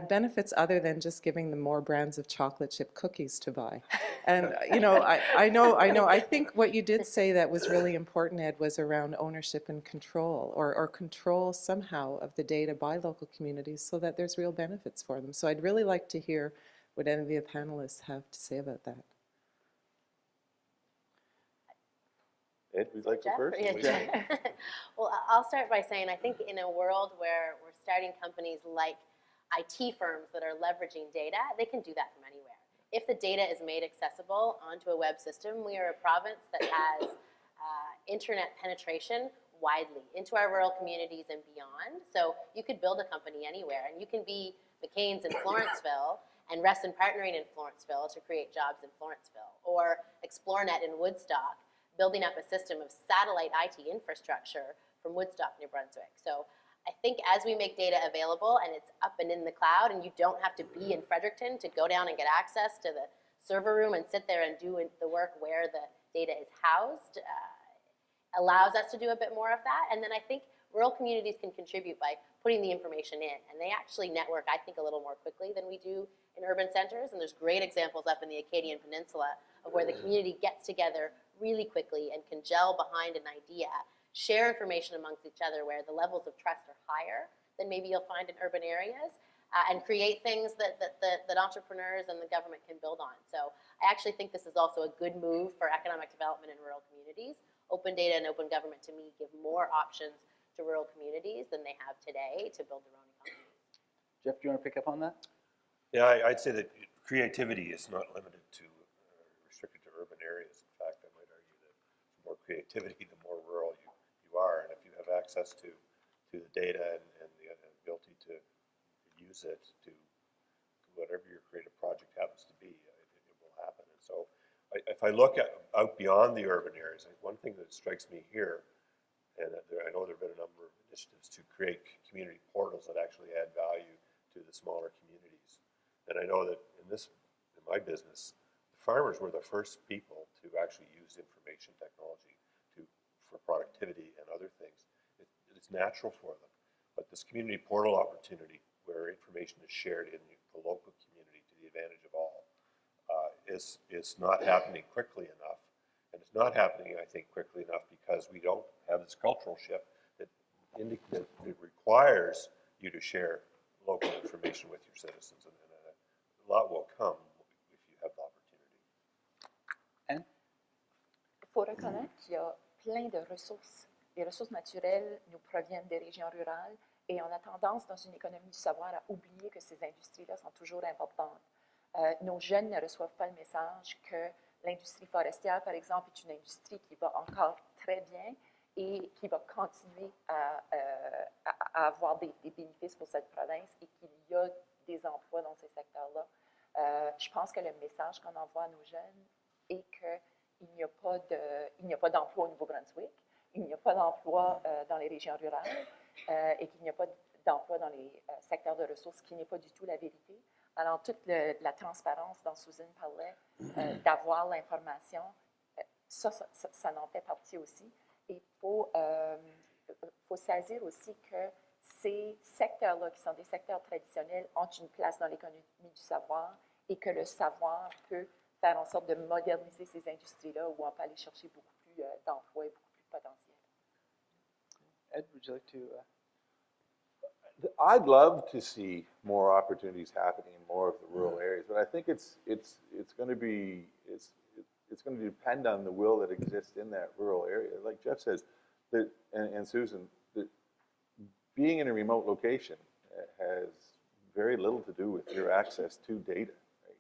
benefits other than just giving them more brands of chocolate chip cookies to buy. And, I think what you did say that was really important, Ed, was around ownership and control, or control somehow of the data by local communities so that there's real benefits for them. So I'd really like to hear what any of the panelists have to say about that. Ed, would you like to go first? Yeah, Jeff. Well, I'll start by saying I think in a world where we're starting companies like IT firms that are leveraging data, they can do that from anywhere. If the data is made accessible onto a web system, we are a province that has internet penetration widely into our rural communities and beyond. So you could build a company anywhere, and you can be McCain's in Florenceville and Reston Partnering in Florenceville to create jobs in Florenceville, or ExploreNet in Woodstock, building up a system of satellite IT infrastructure from Woodstock, New Brunswick. So I think as we make data available and it's up and in the cloud, and you don't have to be in Fredericton to go down and get access to the server room and sit there and do the work where the data is housed, allows us to do a bit more of that. And then I think rural communities can contribute by putting the information in, and they actually network, I think, a little more quickly than we do in urban centers. And there's great examples up in the Acadian Peninsula of where the community gets together really quickly and can gel behind an idea, share information amongst each other where the levels of trust are higher than maybe you'll find in urban areas, and create things that entrepreneurs and the government can build on. So I actually think this is also a good move for economic development in rural communities. Open data and open government, to me, give more options to rural communities than they have today to build their own economies. Jeff, do you want to pick up on that? Yeah, I'd say that creativity is not limited to, restricted to urban areas. In fact, I might argue that the more creativity, the more rural you are. And if you have access to the data and the ability to use it to whatever your creative project happens to be, it will happen. And so if I look out beyond the urban areas, one thing that strikes me here, and I know there have been a number of initiatives to create community portals that actually add value to the smaller communities. And I know that in my business, the farmers were the first people to actually use information technology for productivity and other things. It's natural for them. But this community portal opportunity where information is shared in the local community to the advantage of all is not happening quickly enough. And it's not happening, I think, quickly enough because we don't have this cultural shift that requires you to share local information with your citizens. And a lot will come if you have the opportunity. And Il faut reconnaître qu'il y a plein de ressources. Les ressources naturelles nous proviennent des régions rurales et on a tendance, dans une économie du savoir, à oublier que ces industries-là sont toujours importantes. Nos jeunes ne reçoivent pas le message que l'industrie forestière, par exemple, est une industrie qui va encore très bien et qui va continuer à avoir des bénéfices pour cette province et qu'il y a des emplois dans ces secteurs-là. Je pense que le message qu'on envoie à nos jeunes est qu'il n'y a pas d'emploi au Nouveau-Brunswick, il n'y a pas d'emploi dans les régions rurales et qu'il n'y a pas d'emploi dans les secteurs de ressources, ce qui n'est pas du tout la vérité. Alors, toute la transparence dont Susan parlait, d'avoir l'information, ça en fait partie aussi. Et il faut saisir aussi que ces secteurs-là, qui sont des secteurs traditionnels, ont une place dans l'économie du savoir et que le savoir peut faire en sorte de moderniser ces industries-là où on peut aller chercher beaucoup plus d'emplois et beaucoup plus de potentiel. Ed, would you like to? I'd love to see more opportunities happening in more of the rural areas, but I think it's going to depend on the will that exists in that rural area. Like Jeff says, and Susan, being in a remote location has very little to do with your access to data.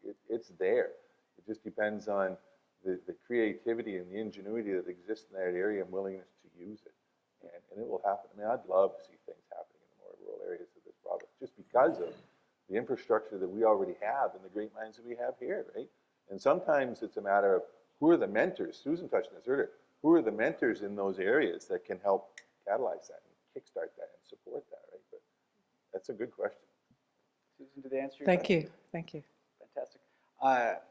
Right? It's there. It just depends on the creativity and the ingenuity that exists in that area and willingness to and it will happen. I mean, I'd love to see things happening in the more rural areas of this province, just because of the infrastructure that we already have and the great minds that we have here, right? And sometimes it's a matter of who are the mentors, Susan touched on this earlier, who are the mentors in those areas that can help catalyze that and kickstart that and support that, right? But that's a good question. Susan, did they answer your Thank question? you. Thank you. Fantastic.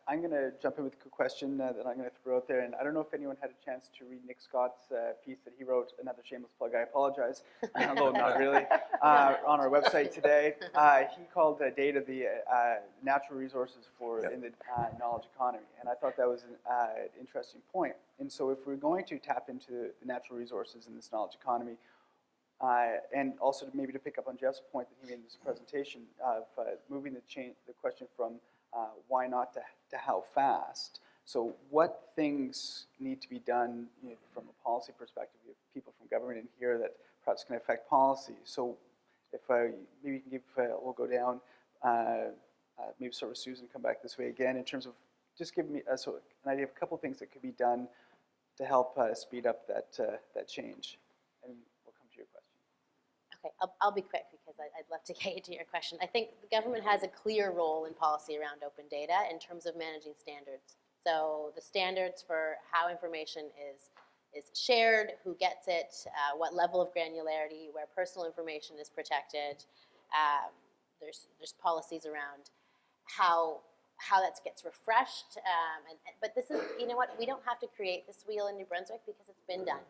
I'm going to jump in with a quick question that I'm going to throw out there. And I don't know if anyone had a chance to read Nick Scott's piece that he wrote, another shameless plug, I apologize, although not really, on our website today. He called data the natural resources in the knowledge economy. And I thought that was an interesting point. And so if we're going to tap into the natural resources in this knowledge economy, and also maybe to pick up on Jeff's point that he made in this presentation of moving the question from why not to how fast. So what things need to be done from a policy perspective? We have people from government in here that perhaps can affect policy. So if maybe you can give, we'll go down, maybe start with Susan, come back this way again in terms of just give me so an idea of a couple things that could be done to help speed up that change. And we'll come to your question. Okay, I'll be quick because I'd love to get to your question. I think the government has a clear role in policy around open data in terms of managing standards. So the standards for how information is shared, who gets it, what level of granularity, where personal information is protected. There's policies around how that gets refreshed. But this is, you know what, we don't have to create this wheel in New Brunswick because it's been done.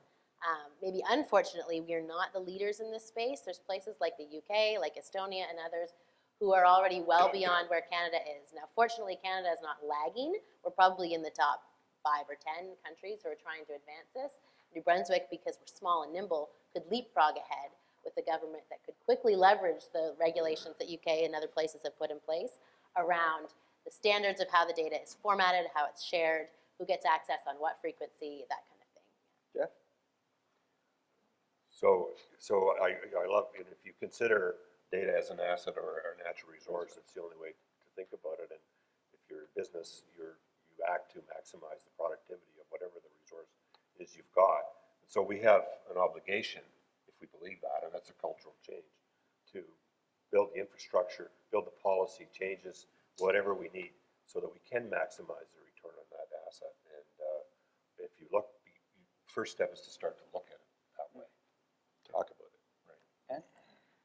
Maybe unfortunately, we are not the leaders in this space. There's places like the UK, like Estonia and others who are already well beyond where Canada is. Now, fortunately, Canada is not lagging. We're probably in the top 5 or 10 countries who are trying to advance this. New Brunswick, because we're small and nimble, could leapfrog ahead with a government that could quickly leverage the regulations that UK and other places have put in place around the standards of how the data is formatted, how it's shared, who gets access on what frequency, that kind of thing. Jeff? So I love it. If you consider data as an asset or a natural resource, it's the only way to think about it. And if you're a business, you act to maximize the productivity of whatever the resource is you've got. And so we have an obligation, if we believe that, and that's a cultural change, to build the infrastructure, build the policy changes, whatever we need, so that we can maximize the return on that asset. And if you look, first step is to start to look at it that way. Talk about it, right?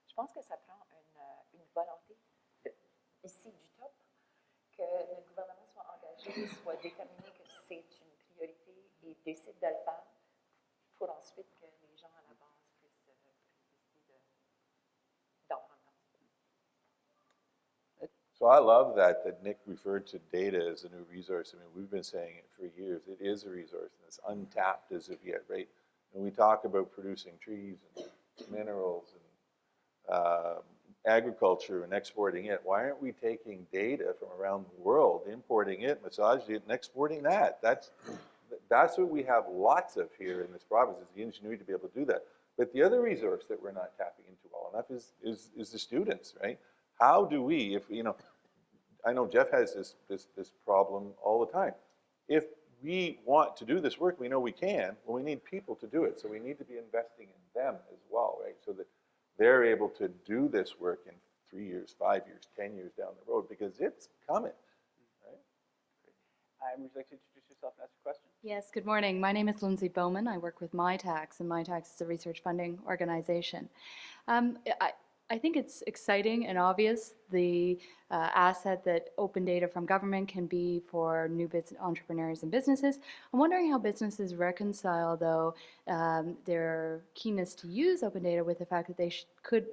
Je pense que ça prend une volonté ici du top, que notre gouvernement soit engagé, soit déterminé que c'est une priorité et décide de le faire pour ensuite que les gens à la base puissent décider d'en prendre compte. So I love that Nick referred to data as a new resource. I mean, we've been saying it for years. It is a resource, and it's untapped as of yet, right? When we talk about producing trees and minerals and agriculture and exporting it, why aren't we taking data from around the world, importing it, massaging it, and exporting that? That's what we have lots of here in this province, is the ingenuity to be able to do that. But the other resource that we're not tapping into well enough is the students, right? How do we, if I know Jeff has this problem all the time. If we want to do this work, we know we can, well, we need people to do it. So we need to be investing in them as well, right? So that they're able to do this work in 3 years, 5 years, 10 years down the road, because it's coming, right? Would you like to introduce yourself and ask a question? Yes, good morning. My name is Lindsay Bowman. I work with MyTax, and MyTax is a research funding organization. I think it's exciting and obvious the asset that open data from government can be for new business entrepreneurs and businesses. I'm wondering how businesses reconcile, though, their keenness to use open data with the fact that they could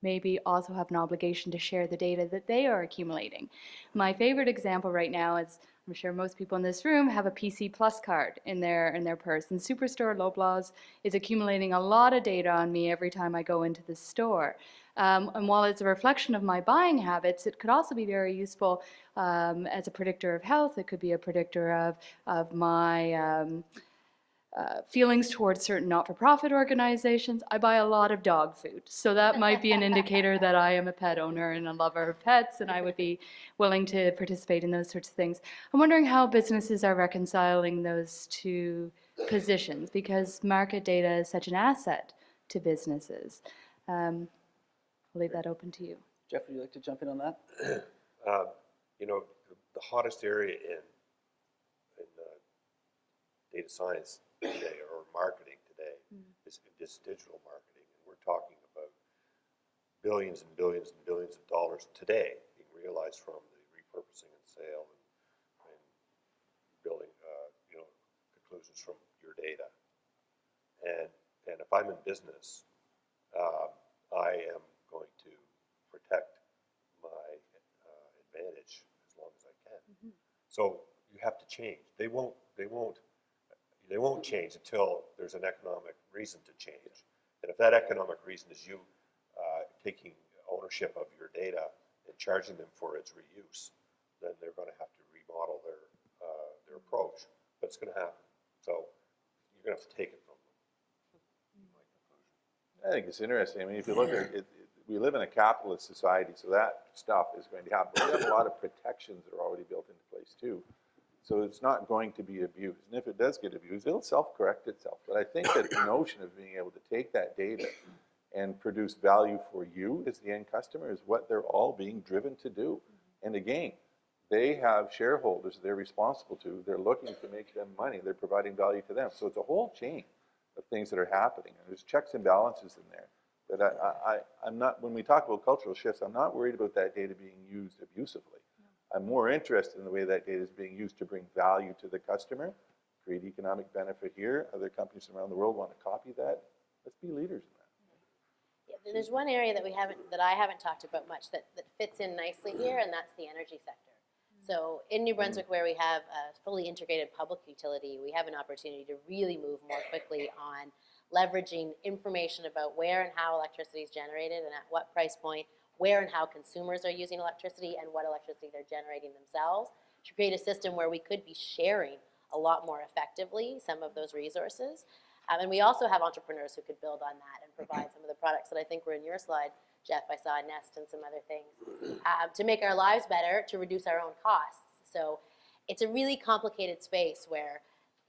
maybe also have an obligation to share the data that they are accumulating. My favorite example right now is, I'm sure most people in this room have a PC Plus card in their purse, and Superstore Loblaws is accumulating a lot of data on me every time I go into the store. And while it's a reflection of my buying habits, it could also be very useful as a predictor of health. It could be a predictor of my feelings towards certain not-for-profit organizations. I buy a lot of dog food, so that might be an indicator that I am a pet owner and a lover of pets, and I would be willing to participate in those sorts of things. I'm wondering how businesses are reconciling those two positions, because market data is such an asset to businesses. I'll leave that open to you. Jeff, would you like to jump in on that? You know, the hottest area in data science today or marketing today is digital marketing. And we're talking about billions and billions and billions of dollars today being realized from the repurposing and sale and building, you know, conclusions from your data. And if I'm in business, I am going to protect my advantage as long as I can. So you have to change. They won't change until there's an economic reason to change. And if that economic reason is you taking ownership of your data and charging them for its reuse, then they're going to have to remodel their approach. But it's going to happen. So you're going to have to take it from them. My conclusion. I think it's interesting. I mean, if you look at it, we live in a capitalist society, so that stuff is going to happen. But we have a lot of protections that are already built into place too. So it's not going to be abused. And if it does get abused, it'll self-correct itself. But I think that the notion of being able to take that data and produce value for you as the end customer is what they're all being driven to do. And again, they have shareholders they're responsible to. They're looking to make them money. They're providing value to them. So it's a whole chain of things that are happening. And there's checks and balances in there. But I'm not, when we talk about cultural shifts, I'm not worried about that data being used abusively. I'm more interested in the way that data is being used to bring value to the customer, create economic benefit here. Other companies around the world want to copy that. Let's be leaders in that. Yeah, there's one area that I haven't talked about much that fits in nicely here, and that's the energy sector. So in New Brunswick, where we have a fully integrated public utility, we have an opportunity to really move more quickly on leveraging information about where and how electricity is generated and at what price point, where and how consumers are using electricity and what electricity they're generating themselves, to create a system where we could be sharing a lot more effectively some of those resources. And we also have entrepreneurs who could build on that and provide some of the products that I think were in your slide, Jeff. I saw Nest and some other things to make our lives better, to reduce our own costs. So it's a really complicated space where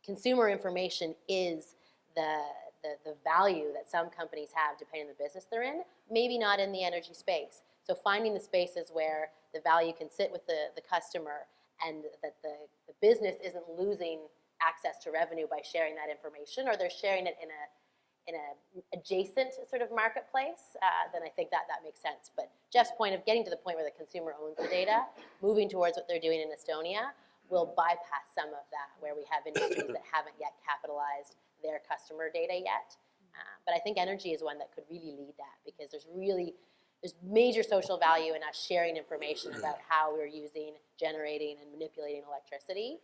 consumer information is the value that some companies have depending on the business they're in, maybe not in the energy space. So finding the spaces where the value can sit with the customer and that the business isn't losing access to revenue by sharing that information, or they're sharing it in a adjacent sort of marketplace, then I think that makes sense. But Jeff's point of getting to the point where the consumer owns the data, moving towards what they're doing in Estonia, will bypass some of that, where we have industries that haven't yet capitalized their customer data yet. But I think energy is one that could really lead that, because there's major social value in us sharing information about how we're using, generating, and manipulating electricity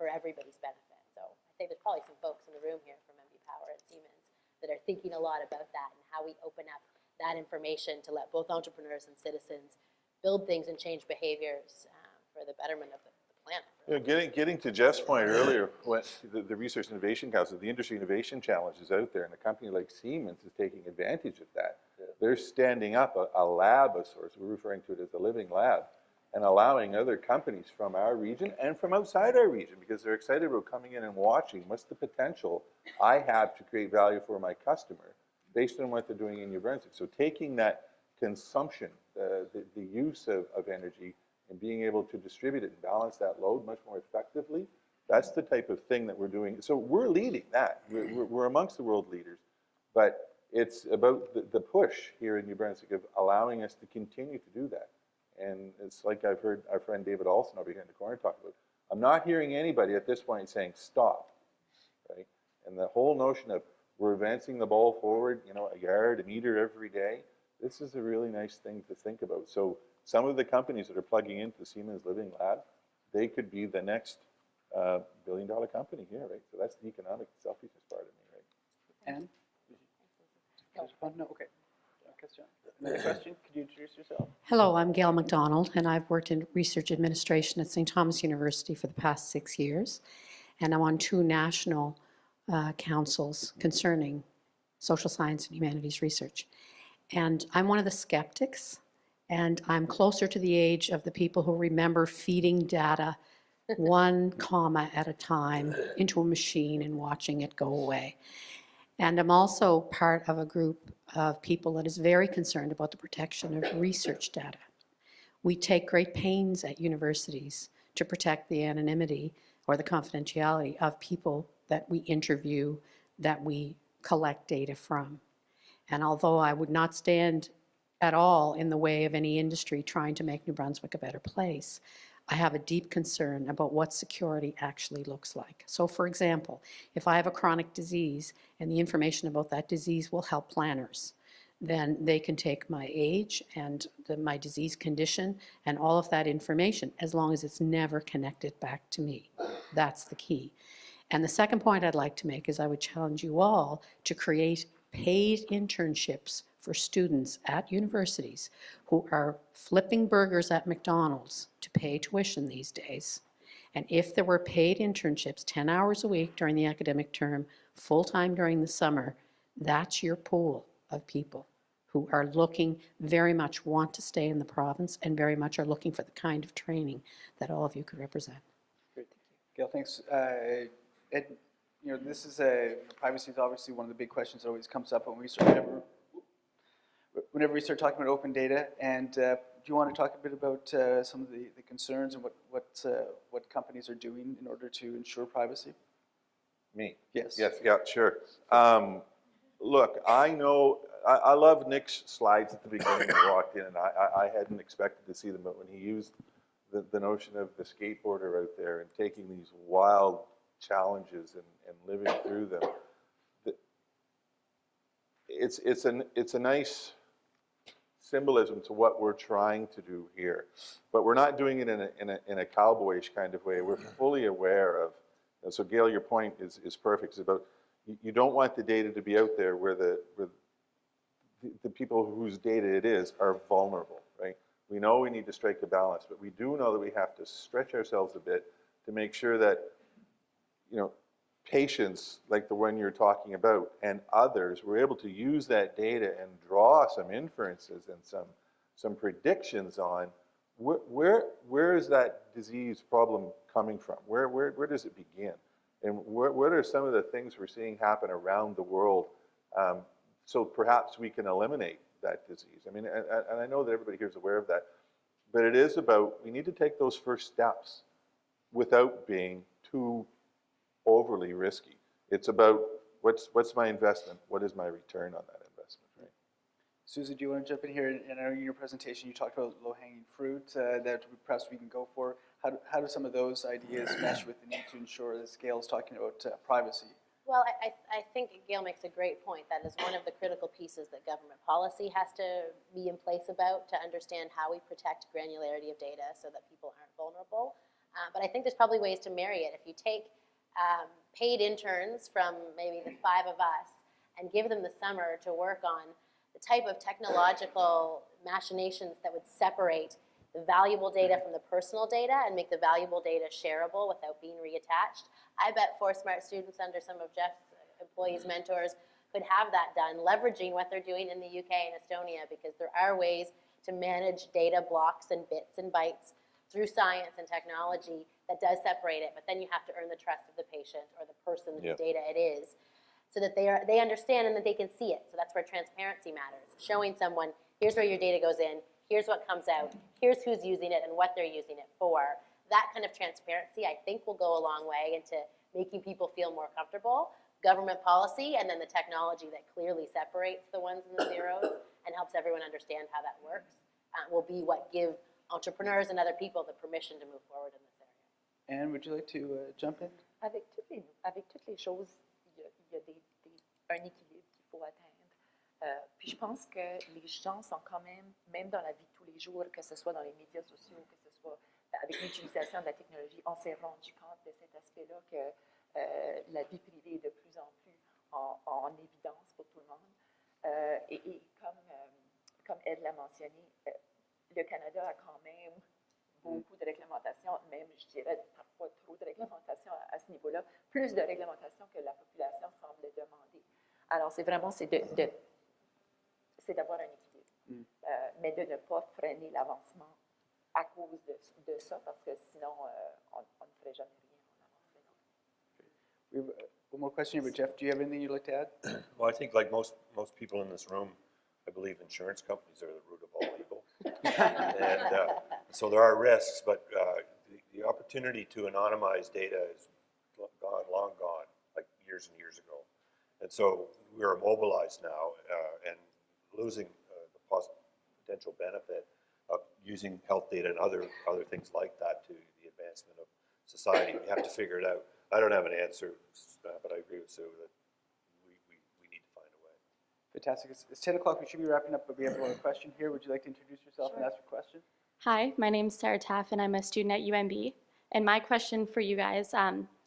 for everybody's benefit. So I think there's probably some folks in the room here from MB Power and Siemens that are thinking a lot about that and how we open up that information to let both entrepreneurs and citizens build things and change behaviors for the betterment of the planet. You know, getting to Jeff's point earlier, when the Research Innovation Council, the Industry Innovation Challenge is out there, and a company like Siemens is taking advantage of that. Yeah. They're standing up a lab of sorts, we're referring to it as a living lab, and allowing other companies from our region and from outside our region, because they're excited about coming in and watching what's the potential I have to create value for my customer based on what they're doing in New Brunswick. So taking that consumption, the use of energy, and being able to distribute it and balance that load much more effectively, that's the type of thing that we're doing. So we're leading that. We're amongst the world leaders, but it's about the push here in New Brunswick of allowing us to continue to do that. And it's like I've heard our friend David Olson over here in the corner talk about. I'm not hearing anybody at this point saying stop, right? And the whole notion of we're advancing the ball forward, you know, a yard, a meter every day, this is a really nice thing to think about. So some of the companies that are plugging into the Siemens Living Lab, they could be the next billion-dollar company here, right? So that's the economic selfishness part of me, right? Anne? No, okay. Another question? Could you introduce yourself? Hello, I'm Gail McDonald, and I've worked in research administration at St. Thomas University for the past 6 years, and I'm on 2 national councils concerning social science and humanities research. And I'm one of the skeptics, and I'm closer to the age of the people who remember feeding data 1 comma at a time into a machine and watching it go away. And I'm also part of a group of people that is very concerned about the protection of research data. We take great pains at universities to protect the anonymity or the confidentiality of people that we interview, that we collect data from. And although I would not stand at all in the way of any industry trying to make New Brunswick a better place, I have a deep concern about what security actually looks like. So for example, if I have a chronic disease and the information about that disease will help planners, then they can take my age and my disease condition and all of that information as long as it's never connected back to me. That's the key. And the second point I'd like to make is I would challenge you all to create paid internships for students at universities who are flipping burgers at McDonald's to pay tuition these days. And if there were paid internships, 10 hours a week during the academic term, full-time during the summer, that's your pool of people who are looking, very much want to stay in the province and very much are looking for the kind of training that all of you could represent. Great, Gail, thanks. Ed, you know, this is privacy is obviously one of the big questions that always comes up when we start, whenever we start talking about open data. And do you want to talk a bit about some of the concerns and what companies are doing in order to ensure privacy? Me? Yes. Yes, yeah, sure. Look, I know, I love Nick's slides at the beginning when I walked in, and I hadn't expected to see them, but when he used the notion of the skateboarder out there and taking these wild challenges and living through them, it's a nice symbolism to what we're trying to do here. But we're not doing it in a cowboyish kind of way. We're fully aware of, so Gail, your point is perfect. It's about, you don't want the data to be out there where the people whose data it is are vulnerable, right? We know we need to strike a balance, but we do know that we have to stretch ourselves a bit to make sure that, you know, patients like the one you're talking about and others were able to use that data and draw some inferences and some predictions on where is that disease problem coming from? Where does it begin? And what are some of the things we're seeing happen around the world, so perhaps we can eliminate that disease? I mean, and I know that everybody here is aware of that, but it is about, we need to take those first steps without being too overly risky. It's about what's my investment? What is my return on that investment, right? Susie, do you want to jump in here? And in your presentation, you talked about low-hanging fruit that perhaps we can go for. How do some of those ideas mesh with the need to ensure that Gail is talking about privacy? Well, I think Gail makes a great point. That is one of the critical pieces that government policy has to be in place about, to understand how we protect granularity of data so that people aren't vulnerable. But I think there's probably ways to marry it. If you take paid interns from maybe the 5 of us and give them the summer to work on the type of technological machinations that would separate the valuable data from the personal data and make the valuable data shareable without being reattached. I bet 4 smart students under some of Jeff's employees' mentors could have that done, leveraging what they're doing in the UK and Estonia, because there are ways to manage data blocks and bits and bytes through science and technology that does separate it, but then you have to earn the trust of the patient or the person whose data it is, so that they understand and that they can see it. So that's where transparency matters. Showing someone, here's where your data goes in, here's what comes out, here's who's using it and what they're using it for. That kind of transparency, I think, will go a long way into making people feel more comfortable. Government policy and then the technology that clearly separates the ones and the zeros and helps everyone understand how that works will be what give entrepreneurs and other people the permission to move forward in this area. Anne, would you like to jump in? Avec toutes les choses, il y a un équilibre qu'il faut atteindre. Puis je pense que les gens sont quand même dans la vie de tous les jours, que ce soit dans les médias sociaux, que ce soit avec l'utilisation de la technologie, on s'est rendu compte de cet aspect-là que la vie privée est de plus en plus en évidence pour tout le monde. Et comme Ed l'a mentionné, le Canada a quand même beaucoup de réglementation, même je dirais parfois trop de réglementation à ce niveau-là, plus de réglementation que la population semble demander. Alors c'est vraiment d'avoir un équilibre, mais de ne pas freiner l'avancement à cause de ça, parce que sinon on ne ferait jamais rien, on avancerait non. one more question here, but Jeff, do you have anything you'd like to add? Well, I think like most people in this room, I believe insurance companies are the root of all evil. And so there are risks, but the opportunity to anonymize data is long gone, like years and years ago. And so we're immobilized now and losing the potential benefit of using health data and other things like that to the advancement of society. We have to figure it out. I don't have an answer, but I agree with Sue that we need to find a way. Fantastic. It's 10 o'clock. We should be wrapping up, but we have one question here. Would you like to introduce yourself and ask your question? Hi, my name's Sarah Taff, and I'm a student at UNB. And my question for you guys,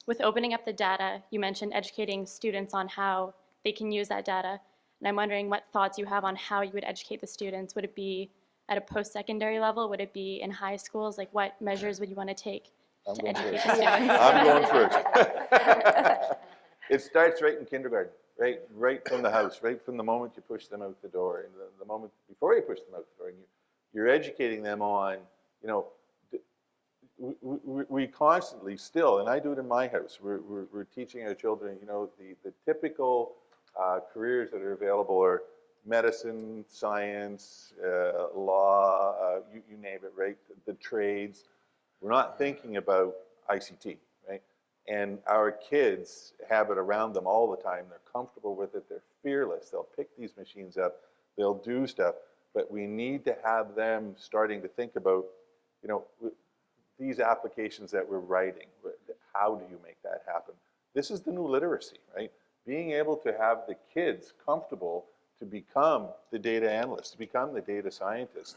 with opening up the data, you mentioned educating students on how they can use that data. And I'm wondering what thoughts you have on how you would educate the students. Would it be at a post-secondary level? Would it be in high schools? Like, what measures would you want to take to educate the students? I'm going first. It starts right in kindergarten, right from the house, right from the moment you push them out the door, and the moment before you push them out the door, and you're educating them on, you know, we constantly still, and I do it in my house, we're teaching our children, you know, the typical careers that are available are medicine, science, law, you name it, right? The trades. We're not thinking about ICT, right? And our kids have it around them all the time. They're comfortable with it. They're fearless. They'll pick these machines up. They'll do stuff. But we need to have them starting to think about, you know, these applications that we're writing. How do you make that happen? This is the new literacy, right? Being able to have the kids comfortable to become the data analyst, to become the data scientist,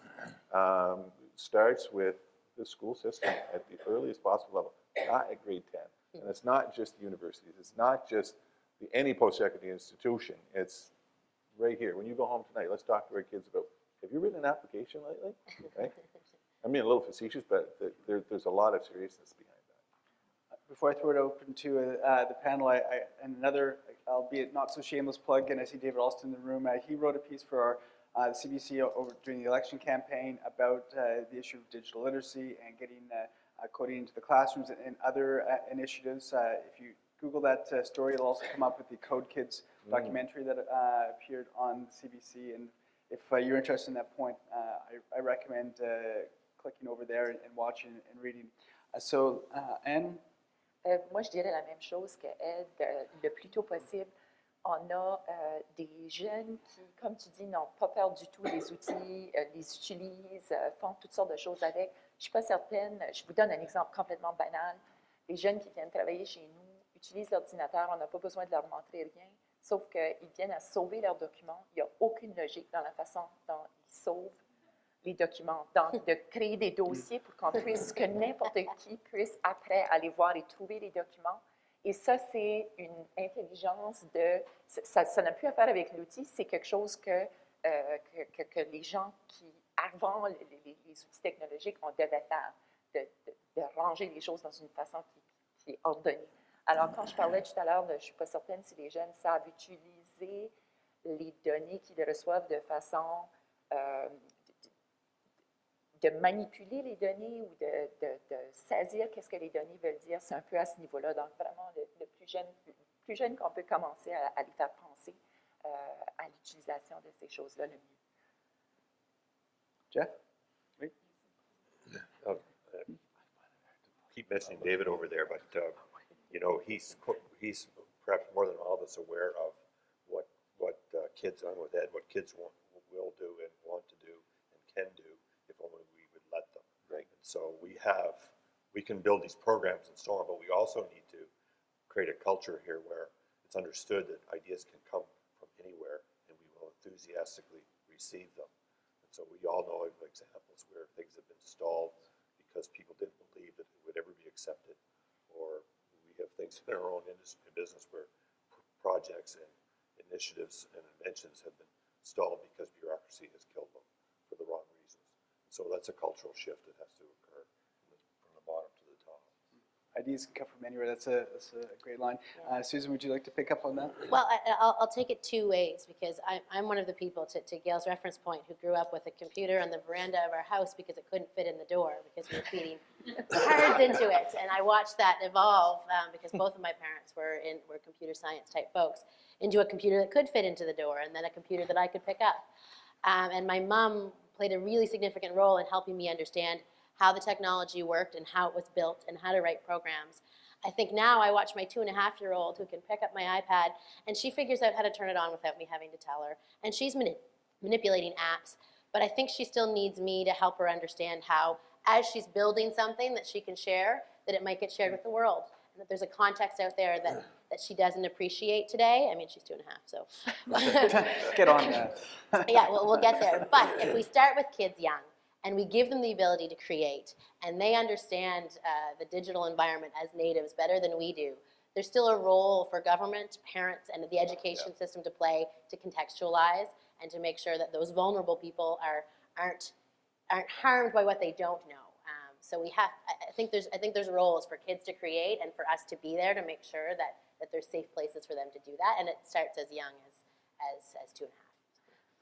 starts with the school system at the earliest possible level, not at grade 10. And it's not just universities. It's not just any post-secondary institution. It's right here. When you go home tonight, let's talk to our kids about, have you written an application lately? Right? I'm being a little facetious, but there's a lot of seriousness behind that. Before I throw it open to the panel, and another, albeit not so shameless plug, and I see David Alston in the room, he wrote a piece for our CBC over during the election campaign about the issue of digital literacy and getting coding into the classrooms and other initiatives. If you Google that story, it'll also come up with the Code Kids documentary that appeared on CBC. And if you're interested in that point, I recommend clicking over there and watching and reading. So, Anne? Moi, je dirais la même chose qu'elle, le plus tôt possible. On a des jeunes qui, comme tu dis, n'ont pas peur du tout des outils, les utilisent, font toutes sortes de choses avec. Je ne suis pas certaine, je vous donne un exemple complètement banal. Les jeunes qui viennent travailler chez nous utilisent l'ordinateur, on n'a pas besoin de leur montrer rien, sauf qu'ils viennent à sauver leurs documents. Il n'y a aucune logique dans la façon dont ils sauvent les documents. Donc, de créer des dossiers pour qu'on puisse, que n'importe qui puisse après aller voir et trouver les documents. Et ça, c'est une intelligence de... Ça n'a plus à faire avec l'outil, c'est quelque chose que les gens qui, avant les outils technologiques, on devait faire, de ranger les choses dans une façon qui est ordonnée. Alors, quand je parlais tout à l'heure, je ne suis pas certaine si les jeunes savent utiliser les données qu'ils reçoivent de façon... de manipuler les données ou de saisir qu'est-ce que les données veulent dire, c'est un peu à ce niveau-là. Donc, vraiment, le plus jeune qu'on peut commencer à les faire penser à l'utilisation de ces choses-là, le mieux. Jeff? Oui? Keep mentioning David over there, but you know, he's perhaps more than all of us aware of what kids on with Ed, what kids will do and want to do and can do if only we would let them. Right. And so we can build these programs and so on, but we also need to create a culture here where it's understood that ideas can come from anywhere and we will enthusiastically receive them. And so we all know of examples where things have been stalled because people didn't believe that it would ever be accepted, or we have things in our own business where projects and initiatives and inventions have been stalled because bureaucracy has killed them for the wrong reasons. So that's a cultural shift that has to occur from the bottom to the top. Ideas can come from anywhere. That's a great line. Susan, would you like to pick up on that? Well, I'll take it two ways because I'm one of the people, to Gail's reference point, who grew up with a computer on the veranda of our house because it couldn't fit in the door because we were feeding cards into it. And I watched that evolve because both of my parents were computer science type folks, into a computer that could fit into the door and then a computer that I could pick up. And my mom played a really significant role in helping me understand how the technology worked and how it was built and how to write programs. I think now I watch my 2.5-year-old who can pick up my iPad and she figures out how to turn it on without me having to tell her. And she's manipulating apps, but I think she still needs me to help her understand how, as she's building something that she can share, that it might get shared with the world. And that there's a context out there that she doesn't appreciate today. I mean, she's 2.5, so. Get on that. Yeah, we'll get there. But if we start with kids young, and we give them the ability to create, and they understand the digital environment as natives better than we do, there's still a role for government, parents, and the education system to play to contextualize and to make sure that those vulnerable people aren't harmed by what they don't know. So we have, I think there's roles for kids to create and for us to be there to make sure that there's safe places for them to do that, and it starts as young as 2.5.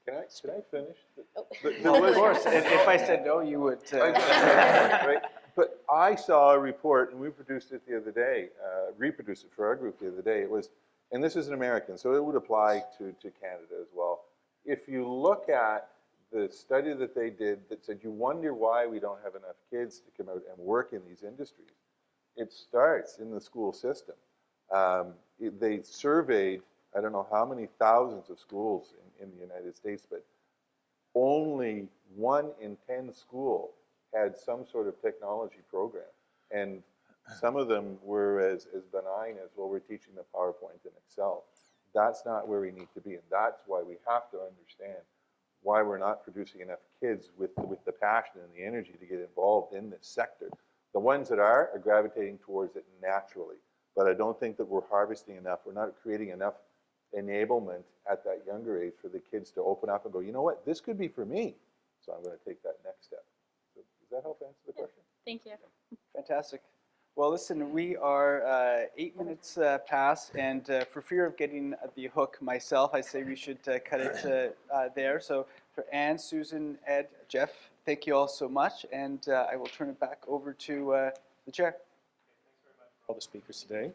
Can I finish? Oh. No, of course. If I said no, you would. Right? But I saw a report, and we produced it the other day, reproduced it for our group the other day. It was, and this is an American, so it would apply to Canada as well. If you look at the study that they did that said you wonder why we don't have enough kids to come out and work in these industries, it starts in the school system. They surveyed, I don't know how many thousands of schools in the United States, but only 1 in 10 schools had some sort of technology program. And some of them were as benign as, well, we're teaching the PowerPoint and Excel. That's not where we need to be, and that's why we have to understand why we're not producing enough kids with the passion and the energy to get involved in this sector. The ones that are gravitating towards it naturally, but I don't think that we're harvesting enough. We're not creating enough enablement at that younger age for the kids to open up and go, you know what, this could be for me, so I'm going to take that next step. So does that help answer the question? Thank you. Fantastic. Well, listen, we are 8 minutes past, and for fear of getting the hook myself, I say we should cut it there. So for Anne, Susan, Ed, Jeff, thank you all so much, and I will turn it back over to the chair. All the speakers today.